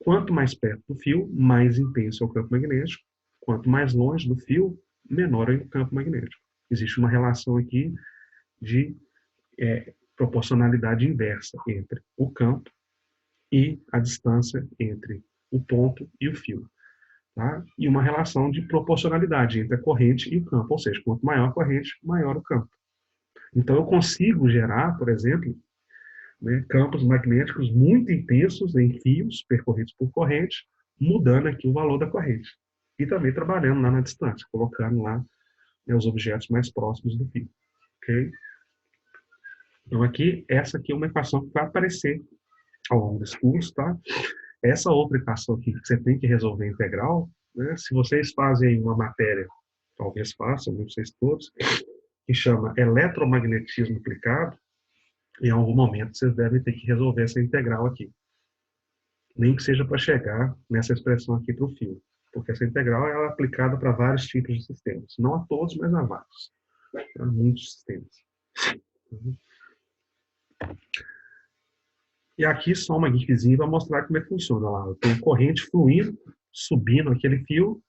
quanto mais perto do fio, mais intenso é o campo magnético. Quanto mais longe do fio, menor é o campo magnético. Existe uma relação aqui de proporcionalidade inversa entre o campo e a distância entre o ponto e o fio. Tá? E uma relação de proporcionalidade entre a corrente e o campo, ou seja, quanto maior a corrente, maior o campo. Então, eu consigo gerar, por exemplo, né, campos magnéticos muito intensos em fios percorridos por corrente, mudando aqui o valor da corrente. E também trabalhando lá na distância, colocando lá, né, os objetos mais próximos do fio. Okay? Então, aqui, essa aqui é uma equação que vai aparecer ao longo desse curso, tá? Essa outra equação aqui que você tem que resolver integral, né, se vocês fazem uma matéria, talvez façam, não sei se todos, que chama eletromagnetismo aplicado, em algum momento vocês devem ter que resolver essa integral aqui. Nem que seja para chegar nessa expressão aqui para o fio. Porque essa integral ela é aplicada para vários tipos de sistemas. Não a todos, mas a vários. A muitos sistemas. E aqui só uma gifzinha para mostrar como é que funciona. Lá, eu tenho corrente fluindo, subindo aquele fio,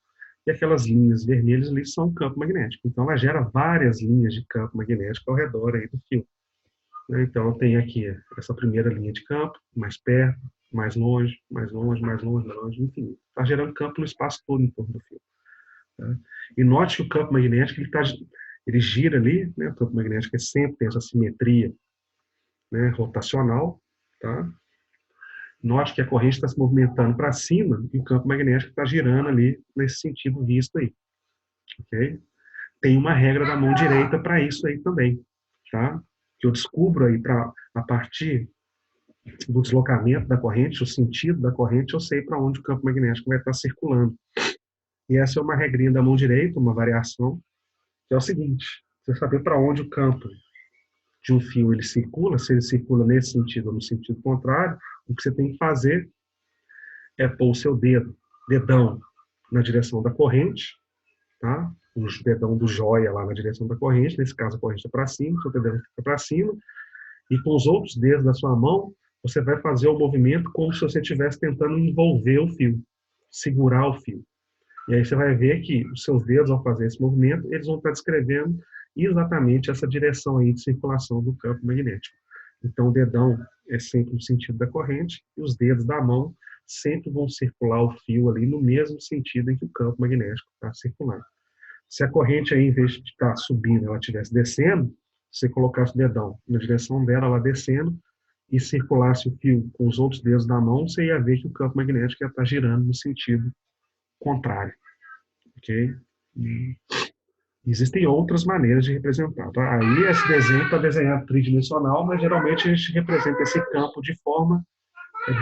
e aquelas linhas vermelhas ali são campo magnético. Então, ela gera várias linhas de campo magnético ao redor aí do fio. Então, eu tenho aqui essa primeira linha de campo, mais perto, mais longe, mais longe, mais longe, mais longe, infinito. Está gerando campo no espaço todo em torno do fio. Tá? E note que o campo magnético ele gira ali, né? O campo magnético sempre tem essa simetria, né, rotacional. Tá? Note que a corrente está se movimentando para cima e o campo magnético está girando ali nesse sentido visto aí. Okay? Tem uma regra da mão direita para isso aí também. Tá? Que eu descubro aí a partir do deslocamento da corrente, o sentido da corrente, eu sei para onde o campo magnético vai estar circulando. E essa é uma regrinha da mão direita, uma variação, que é o seguinte, você saber para onde o campo de um fio ele circula, se ele circula nesse sentido ou no sentido contrário, o que você tem que fazer é pôr o seu dedão na direção da corrente, tá? O dedão do joia lá na direção da corrente, nesse caso a corrente está para cima, o seu dedão fica para cima, e com os outros dedos da sua mão, você vai fazer o movimento como se você estivesse tentando envolver o fio, segurar o fio. E aí você vai ver que os seus dedos, ao fazer esse movimento, eles vão estar descrevendo exatamente essa direção aí de circulação do campo magnético. Então, o dedão é sempre no sentido da corrente e os dedos da mão sempre vão circular o fio ali no mesmo sentido em que o campo magnético está circulando. Se a corrente, aí, em vez de estar subindo, ela estivesse descendo, você colocasse o dedão na direção dela, ela descendo, e circulasse o fio com os outros dedos da mão, você ia ver que o campo magnético ia estar girando no sentido contrário. Ok? Existem outras maneiras de representar. Tá? Aí esse desenho está desenhado tridimensional, mas geralmente a gente representa esse campo de forma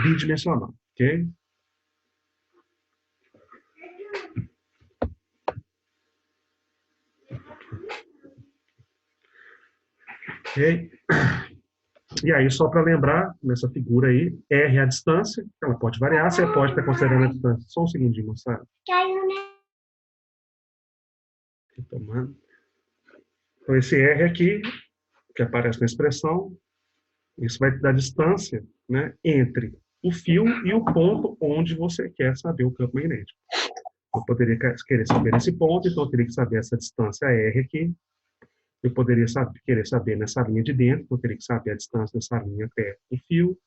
bidimensional. Ok? Ok? E aí, só para lembrar, nessa figura aí, R é a distância, ela pode variar, você pode estar considerando a distância. Só um segundinho, moçada. Tomando. Então, esse R aqui, que aparece na expressão, isso vai te dar distância, né, entre o fio e o ponto onde você quer saber o campo magnético. Eu poderia querer saber esse ponto, então eu teria que saber essa distância R aqui. Eu poderia querer saber nessa linha de dentro, então eu teria que saber a distância dessa linha até o fio,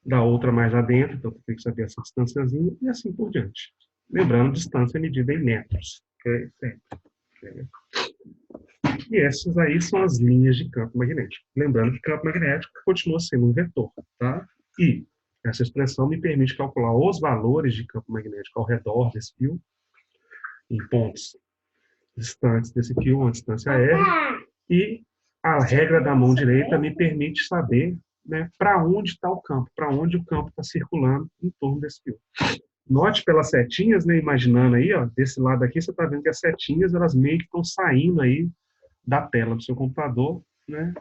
da outra mais adentro, então eu teria que saber essa distânciazinha, e assim por diante. Lembrando, distância é medida em metros. Okay? Sempre. E essas aí são as linhas de campo magnético. Lembrando que campo magnético continua sendo um vetor. Tá? E Essa expressão me permite calcular os valores de campo magnético ao redor desse fio, em pontos distantes desse fio, uma distância R, e a regra da mão direita me permite saber, né, para onde está o campo, para onde o campo está circulando em torno desse fio. Note pelas setinhas, né, imaginando aí, ó, desse lado aqui, você está vendo que as setinhas, elas meio que estão saindo aí da tela do seu computador, né,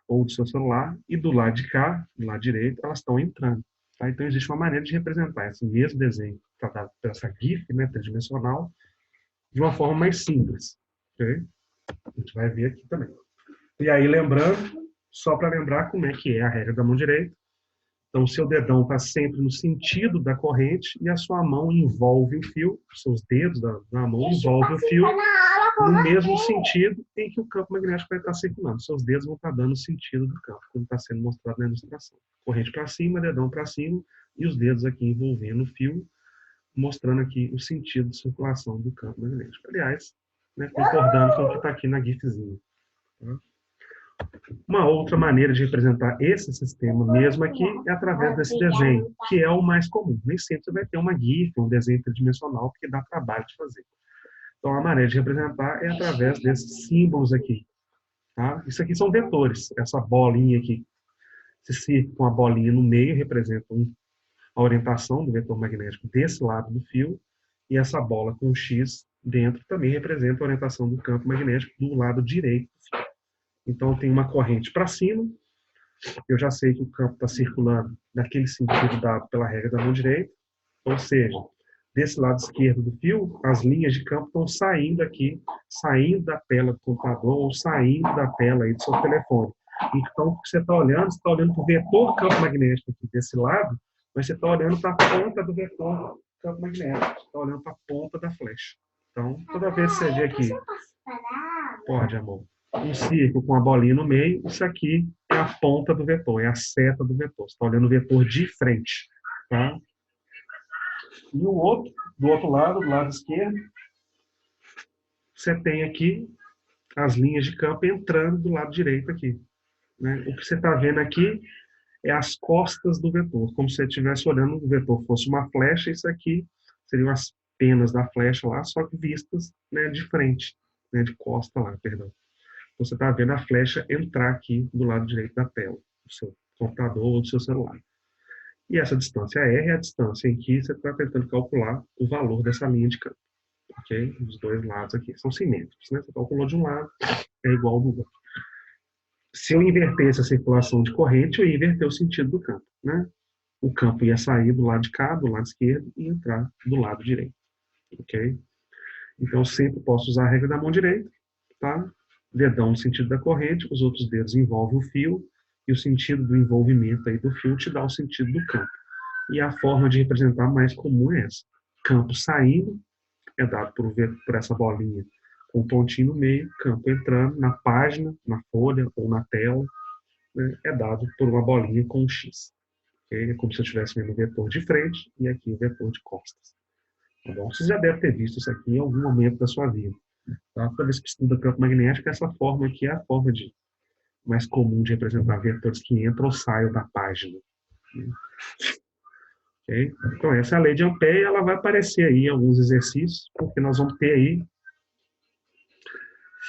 ou do seu celular, e do lado de cá, do lado direito, elas estão entrando. Tá? Então, existe uma maneira de representar esse mesmo desenho, tratado por essa GIF, né, tridimensional, de uma forma mais simples. Okay? A gente vai ver aqui também. E aí, lembrando, só para lembrar como é que é a regra da mão direita. Então, o seu dedão está sempre no sentido da corrente e a sua mão envolve o fio, os seus dedos da mão envolvem o fio no mesmo sentido em que o campo magnético vai estar circulando. Seus dedos vão estar dando o sentido do campo, como está sendo mostrado na ilustração. Corrente para cima, dedão para cima e os dedos aqui envolvendo o fio, mostrando aqui o sentido de circulação do campo magnético. Aliás, né, concordando com o que está aqui na GIFzinha. Tá? Uma outra maneira de representar esse sistema mesmo aqui é através desse desenho, que é o mais comum. Nem sempre você vai ter uma GIF, um desenho tridimensional, porque dá trabalho de fazer. Então, a maneira de representar é através desses símbolos aqui. Tá? Isso aqui são vetores. Essa bolinha aqui, esse círculo com a bolinha no meio, representa a orientação do vetor magnético desse lado do fio, e essa bola com o X dentro também representa a orientação do campo magnético do lado direito do fio. Então, eu tenho uma corrente para cima, eu já sei que o campo está circulando naquele sentido dado pela regra da mão direita, ou seja, desse lado esquerdo do fio, as linhas de campo estão saindo aqui, saindo da tela do computador ou saindo da tela aí do seu telefone. Então, o que você está olhando para o vetor campo magnético aqui desse lado, mas você está olhando para a ponta do vetor campo magnético, você está olhando para a ponta da flecha. Então, toda vez que você vê aqui, pode, amor, um círculo com a bolinha no meio, isso aqui é a ponta do vetor, é a seta do vetor. Você está olhando o vetor de frente. Tá? E o outro, do outro lado, do lado esquerdo, você tem aqui as linhas de campo entrando do lado direito aqui. Né? O que você está vendo aqui é as costas do vetor, como se você estivesse olhando o vetor fosse uma flecha, isso aqui seriam as penas da flecha lá, só que vistas, né, de frente, né, de costa lá, perdão. Então, você está vendo a flecha entrar aqui do lado direito da tela, do seu computador ou do seu celular. E essa distância R é a distância em que você está tentando calcular o valor dessa linha de campo. Okay? Os dois lados aqui são simétricos. Né? Você calculou de um lado, é igual ao do outro. Se eu invertesse a circulação de corrente, eu ia inverter o sentido do campo. Né? O campo ia sair do lado de cá, do lado esquerdo, e entrar do lado direito. Okay? Então, eu sempre posso usar a regra da mão direita. Tá? Dedão no sentido da corrente, os outros dedos envolvem o fio, e o sentido do envolvimento aí do fio te dá o sentido do campo. E a forma de representar mais comum é essa. Campo saindo é dado por essa bolinha com um pontinho no meio, campo entrando na página, na folha ou na tela, né, é dado por uma bolinha com um X. Okay? É como se eu estivesse vendo o vetor de frente e aqui o vetor de costas. Tá bom? Você já deve ter visto isso aqui em algum momento da sua vida. Tá? Toda vez que estuda campo magnético, essa forma aqui é a forma mais comum de representar vetores que entram ou saem da página. Okay? Então, essa é a lei de Ampère, ela vai aparecer aí em alguns exercícios, porque nós vamos ter aí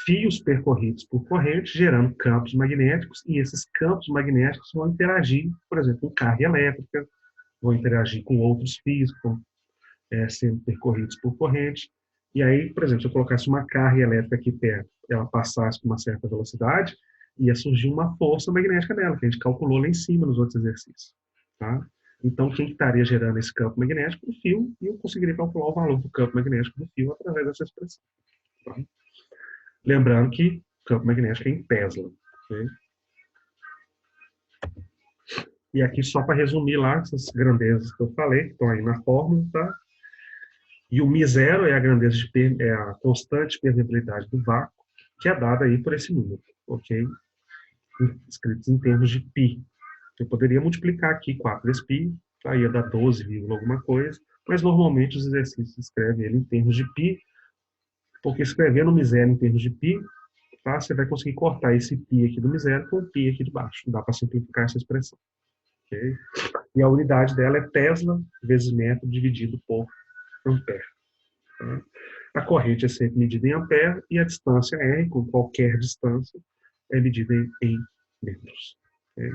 fios percorridos por corrente, gerando campos magnéticos, e esses campos magnéticos vão interagir, por exemplo, com carga elétrica, vão interagir com outros fios que estão sendo percorridos por corrente. E aí, por exemplo, se eu colocasse uma carga elétrica aqui perto, ela passasse com uma certa velocidade, ia surgir uma força magnética dela, que a gente calculou lá em cima nos outros exercícios. Tá? Então, quem estaria gerando esse campo magnético? O fio, e eu conseguiria calcular o valor do campo magnético do fio através dessa expressão. Tá? Lembrando que o campo magnético é em Tesla. Okay? E aqui, só para resumir lá, essas grandezas que eu falei, que estão aí na fórmula, tá? E o μ0 é a grandeza é a constante de permeabilidade do vácuo, que é dada aí por esse número, ok? Escritos em termos de π. Eu poderia multiplicar aqui 4 vezes π, tá? Ia dar 12, alguma coisa, mas normalmente os exercícios escrevem ele em termos de π, porque escrevendo o μ0 em termos de π, tá? Você vai conseguir cortar esse π aqui do μ0 com o π aqui de baixo. Dá para simplificar essa expressão. Okay? E a unidade dela é Tesla vezes metro dividido por ampere. Tá? A corrente é sempre medida em ampere e a distância R, com qualquer distância, é medida em metros. Okay?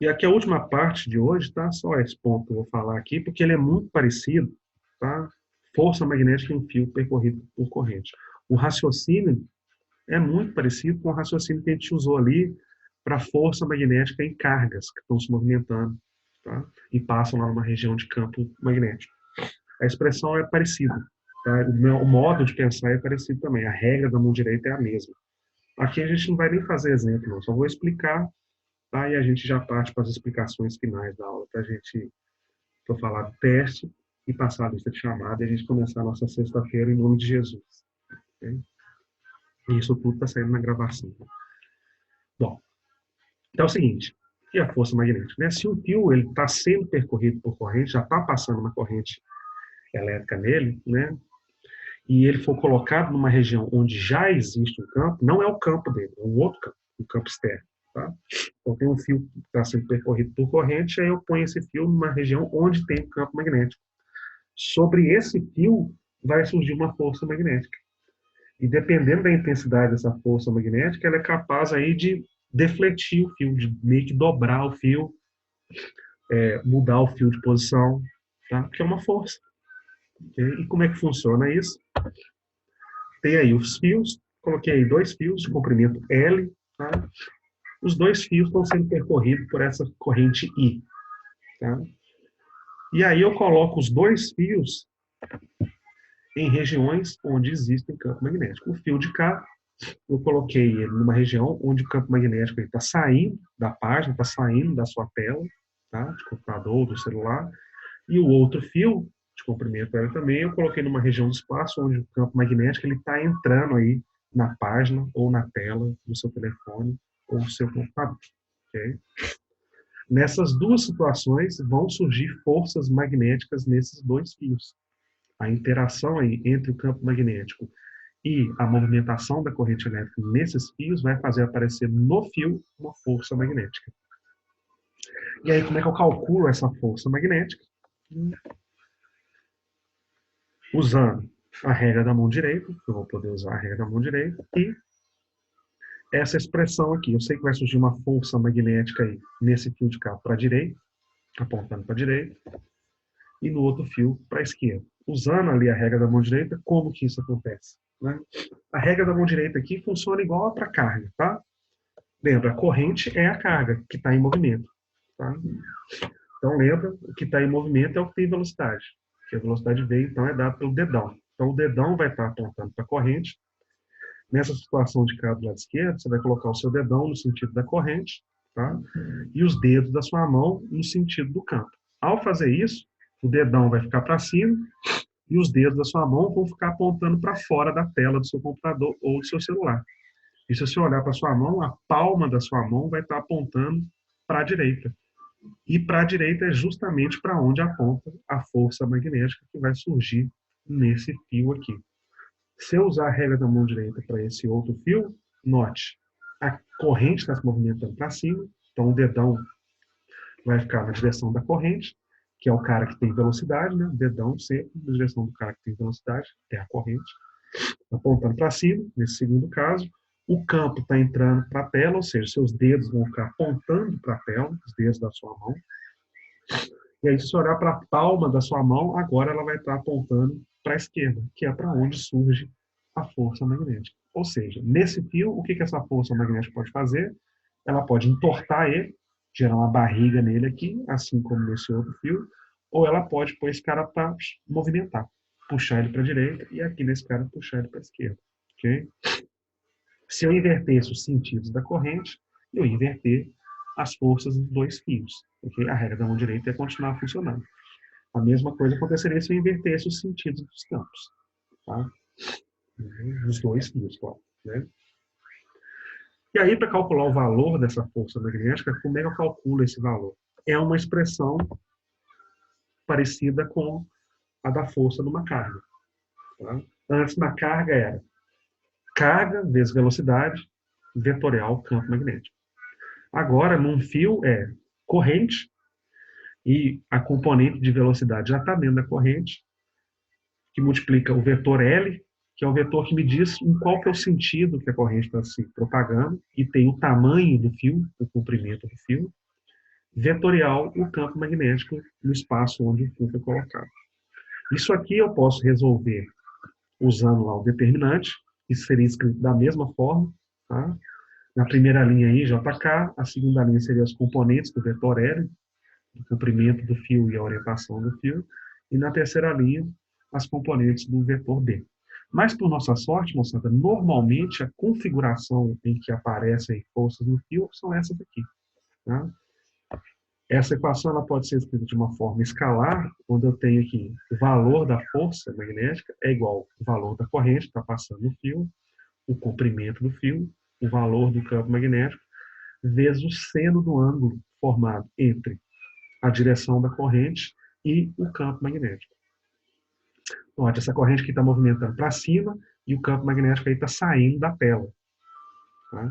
E aqui a última parte de hoje, tá? Só esse ponto que eu vou falar aqui, porque ele é muito parecido, tá? Força magnética em fio percorrido por corrente. O raciocínio é muito parecido com o raciocínio que a gente usou ali para força magnética em cargas que estão se movimentando, tá? E passam lá numa região de campo magnético. A expressão é parecida, tá? O modo de pensar é parecido também. A regra da mão direita é a mesma. Aqui a gente não vai nem fazer exemplo, não. Só vou explicar, tá? E a gente já parte para as explicações finais da aula, para a gente falar do teste e passar a lista de chamada e a gente começar a nossa sexta-feira em nome de Jesus. Okay? E isso tudo está saindo na gravação. Bom, então é o seguinte, e a força magnética? Né? Se o fio está sendo percorrido por corrente, já está passando uma corrente elétrica nele, né? E ele for colocado numa região onde já existe um campo, não é o campo dele, é um outro campo, um campo externo. Tá? Então tem um fio que está sendo percorrido por corrente, aí eu ponho esse fio numa região onde tem um campo magnético. Sobre esse fio vai surgir uma força magnética. E dependendo da intensidade dessa força magnética, ela é capaz aí de defletir o fio, de meio que dobrar o fio, mudar o fio de posição, tá? Que é uma força. Okay? E como é que funciona isso? Tem aí os fios, coloquei aí 2 fios de comprimento L, tá? Os 2 fios estão sendo percorridos por essa corrente I, tá? E aí eu coloco os 2 fios em regiões onde existe campo magnético. O fio de cá, eu coloquei ele numa região onde o campo magnético está saindo da página, está saindo da sua tela, tá? De computador ou do celular, e o outro fio de comprimento L também, eu coloquei numa região do espaço onde o campo magnético está entrando aí na página ou na tela do seu telefone ou do seu computador. Okay? Nessas duas situações vão surgir forças magnéticas nesses 2 fios. A interação aí entre o campo magnético e a movimentação da corrente elétrica nesses fios vai fazer aparecer no fio uma força magnética. E aí, como é que eu calculo essa força magnética? Usando a regra da mão direita, eu vou poder usar a regra da mão direita, e essa expressão aqui. Eu sei que vai surgir uma força magnética aí nesse fio de cá para a direita, apontando para a direita, e no outro fio para a esquerda. Usando ali a regra da mão direita, como que isso acontece? Né? A regra da mão direita aqui funciona igual para a carga, tá? Lembra, a corrente é a carga que está em movimento. Tá? Então, lembra, o que está em movimento é o que tem velocidade. Que a velocidade V, então, é dada pelo dedão. Então, o dedão vai estar apontando para a corrente. Nessa situação de cá do lado esquerdo, você vai colocar o seu dedão no sentido da corrente, tá? E os dedos da sua mão no sentido do campo. Ao fazer isso, o dedão vai ficar para cima e os dedos da sua mão vão ficar apontando para fora da tela do seu computador ou do seu celular. E se você olhar para a sua mão, a palma da sua mão vai estar apontando para a direita. E para a direita é justamente para onde aponta a força magnética que vai surgir nesse fio aqui. Se eu usar a regra da mão direita para esse outro fio, note, a corrente está se movimentando para cima, então o dedão vai ficar na direção da corrente, que é o cara que tem velocidade, né? O dedão sempre na direção do cara que tem velocidade, que é a corrente, apontando para cima, nesse segundo caso. O campo está entrando para a tela, ou seja, seus dedos vão ficar apontando para a tela, os dedos da sua mão. E aí, se você olhar para a palma da sua mão, agora ela vai estar apontando para a esquerda, que é para onde surge a força magnética. Ou seja, nesse fio, o que essa força magnética pode fazer? Ela pode entortar ele, gerar uma barriga nele aqui, assim como nesse outro fio, ou ela pode pôr esse cara para movimentar, puxar ele para a direita e aqui nesse cara puxar ele para a esquerda. Okay? Se eu invertesse os sentidos da corrente, eu ia inverter as forças dos 2 fios. Okay? A regra da mão direita ia continuar funcionando. A mesma coisa aconteceria se eu invertesse os sentidos dos campos. Tá? Os 2 fios, claro. Né? E aí, para calcular o valor dessa força magnética, como é que eu calculo esse valor? É uma expressão parecida com a da força numa carga. Tá? Antes, na carga era carga vezes velocidade vetorial campo magnético. Agora, num fio é corrente, e a componente de velocidade já está dentro da corrente, que multiplica o vetor L, que é o vetor que me diz em qual que é o sentido que a corrente está se propagando, e tem o tamanho do fio, o comprimento do fio, vetorial o campo magnético no espaço onde o fio foi colocado. Isso aqui eu posso resolver usando lá o determinante, que seria escrito da mesma forma, tá? Na primeira linha aí, JK, a segunda linha seria as componentes do vetor L, o comprimento do fio e a orientação do fio, e na terceira linha, as componentes do vetor B. Mas, por nossa sorte, moçada, normalmente a configuração em que aparecem forças no fio são essas aqui. Tá? Essa equação ela pode ser escrita de uma forma escalar, onde eu tenho aqui o valor da força magnética é igual ao valor da corrente que está passando no fio, o comprimento do fio, o valor do campo magnético, vezes o seno do ângulo formado entre a direção da corrente e o campo magnético. Note, essa corrente aqui está movimentando para cima e o campo magnético aí está saindo da tela. Tá?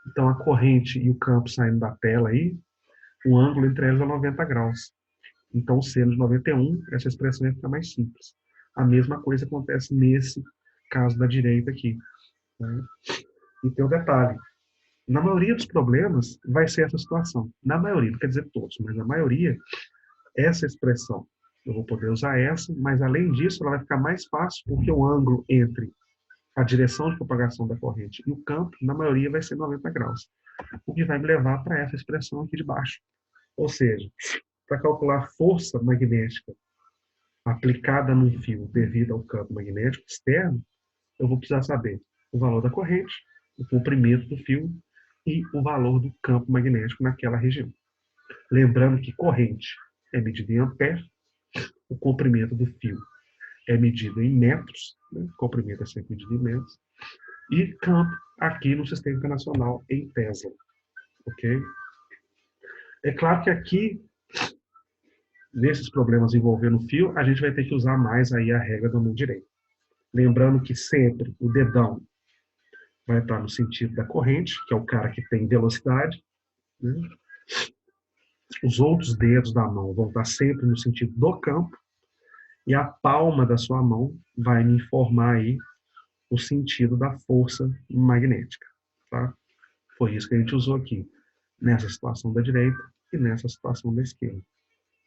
Então, a corrente e o campo saindo da tela aí, o ângulo entre eles é 90 graus. Então, seno de 91, essa expressão vai ficar mais simples. A mesma coisa acontece nesse caso da direita aqui. Né? E tem um detalhe. Na maioria dos problemas, vai ser essa situação. Na maioria, não quer dizer todos, mas na maioria, essa expressão. Eu vou poder usar essa, mas além disso, ela vai ficar mais fácil, porque o ângulo entre a direção de propagação da corrente e o campo, na maioria, vai ser 90 graus. O que vai me levar para essa expressão aqui de baixo. Ou seja, para calcular força magnética aplicada num fio devido ao campo magnético externo, eu vou precisar saber o valor da corrente, o comprimento do fio e o valor do campo magnético naquela região. Lembrando que corrente é medida em ampere, o comprimento do fio é medido em metros, né? O comprimento é sempre medido em metros, e campo aqui no Sistema Internacional em Tesla. Ok? É claro que aqui, nesses problemas envolvendo fio, a gente vai ter que usar mais aí a regra da mão direita. Lembrando que sempre o dedão vai estar no sentido da corrente, que é o cara que tem velocidade, né? Os outros dedos da mão vão estar sempre no sentido do campo, e a palma da sua mão vai me informar aí o sentido da força magnética. Tá? Foi isso que a gente usou aqui, nessa situação da direita e nessa situação da esquerda.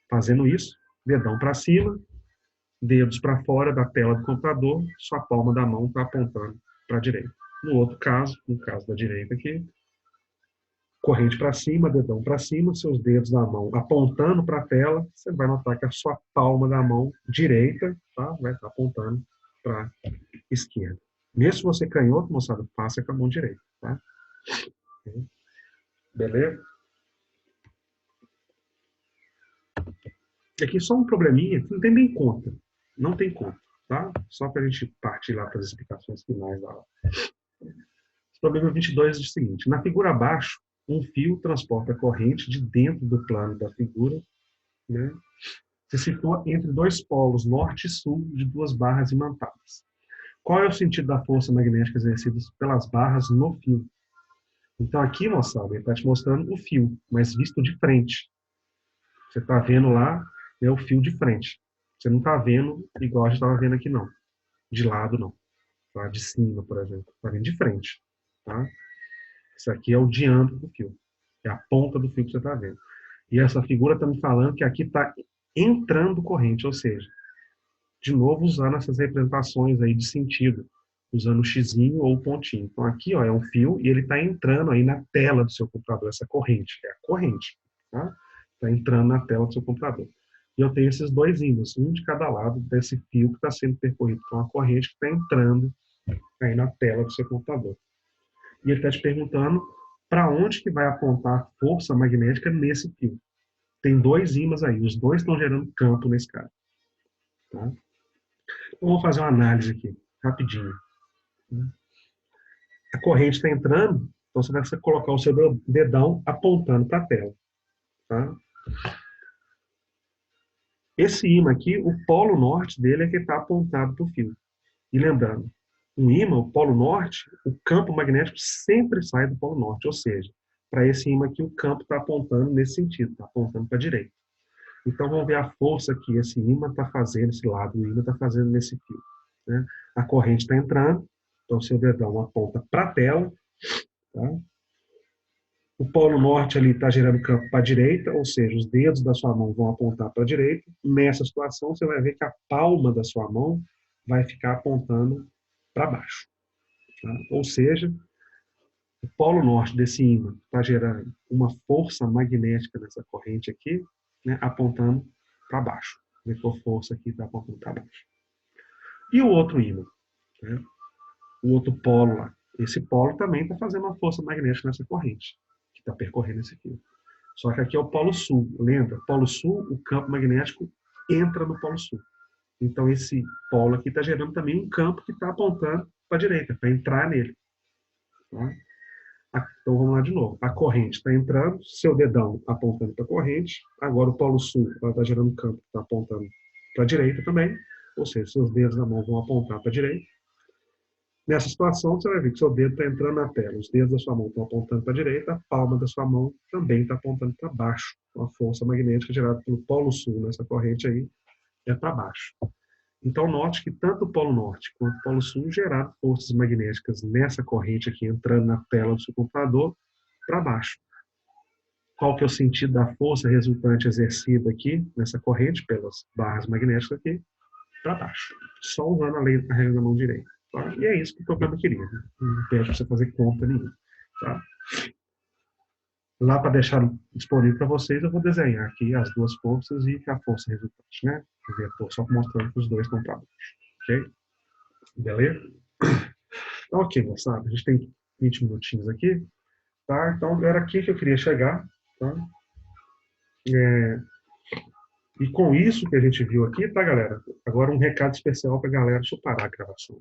Fazendo isso, dedão para cima, dedos para fora da tela do computador, sua palma da mão está apontando para a direita. No outro caso, no caso da direita aqui, corrente para cima, dedão para cima, seus dedos da mão apontando para a tela, você vai notar que a sua palma da mão direita, tá, vai estar apontando para a esquerda. Mesmo se você canhoto, moçada, faça com a mão direita. Tá? Beleza? E aqui só um probleminha que não tem nem conta. Não tem conta. Tá? Só para a gente partir lá para as explicações finais da aula. O problema 22 é o seguinte. Na figura abaixo, um fio transporta a corrente de dentro do plano da figura, né, se situa entre dois polos, norte e sul, de duas barras imantadas. Qual é o sentido da força magnética exercida pelas barras no fio? Então aqui, moçada, ele está te mostrando o fio, mas visto de frente. Você está vendo lá, né, o fio de frente. Você não está vendo igual a gente estava vendo aqui, não. De lado, não. Tá? De cima, por exemplo. Está vendo de frente. Tá? Isso aqui é o diâmetro do fio. É a ponta do fio que você está vendo. E essa figura está me falando que aqui está entrando corrente, ou seja, de novo usando essas representações aí de sentido, usando o xizinho ou o pontinho. Então aqui ó, é um fio e ele está entrando aí na tela do seu computador, essa corrente, é a corrente. Tá? Está entrando na tela do seu computador. E eu tenho esses dois ímãs, um de cada lado desse fio que está sendo percorrido por uma corrente que está entrando aí na tela do seu computador. E ele está te perguntando para onde que vai apontar a força magnética nesse fio. Tem dois ímãs aí, os dois estão gerando campo nesse cara. Tá? Então, vou fazer uma análise aqui, rapidinho. A corrente está entrando, então você vai colocar o seu dedão apontando para a tela. Tá? Esse ímã aqui, o polo norte dele é que está apontado para o fio. E lembrando, um ímã, o polo norte, o campo magnético sempre sai do polo norte, ou seja, para esse ímã aqui, o campo está apontando nesse sentido, está apontando para a direita. Então, vamos ver a força que esse ímã está fazendo, esse lado do ímã está fazendo nesse fio. Né? A corrente está entrando, então o seu dedão aponta para a tela. Tá? O polo norte ali está gerando campo para a direita, ou seja, os dedos da sua mão vão apontar para a direita. Nessa situação, você vai ver que a palma da sua mão vai ficar apontando para baixo. Tá? Ou seja, o polo norte desse ímã está gerando uma força magnética nessa corrente aqui, né, apontando para baixo. O vetor força aqui está apontando para baixo. E o outro ímã, né, o outro polo lá, esse polo também está fazendo uma força magnética nessa corrente, que está percorrendo esse fio. Só que aqui é o polo sul, lembra? Polo sul, o campo magnético entra no polo sul. Então esse polo aqui está gerando também um campo que está apontando para a direita, para entrar nele. Tá? Então vamos lá de novo. A corrente está entrando, seu dedão apontando para a corrente. Agora o polo sul está gerando um campo que está apontando para a direita também. Ou seja, seus dedos da mão vão apontar para a direita. Nessa situação, você vai ver que seu dedo está entrando na tela. Os dedos da sua mão estão apontando para a direita, a palma da sua mão também está apontando para baixo. Então, a força magnética gerada pelo polo sul nessa corrente aí é para baixo. Então, note que tanto o Polo Norte quanto o Polo Sul geraram forças magnéticas nessa corrente aqui, entrando na tela do seu computador, para baixo. Qual que é o sentido da força resultante exercida aqui, nessa corrente, pelas barras magnéticas aqui? Para baixo. Só usando a regra da mão direita. Tá? E é isso que o programa queria. Né? Não pede para você fazer conta nenhuma. Tá? Lá para deixar disponível para vocês, eu vou desenhar aqui as duas forças e a força resultante, né? O vetor, só mostrando que os dois estão para baixo. Ok? Beleza? Então, ok, moçada, a gente tem 20 minutinhos aqui, tá? Então, era aqui que eu queria chegar, tá? E com isso que a gente viu aqui, tá, galera? Agora um recado especial para a galera, deixa eu parar a gravação.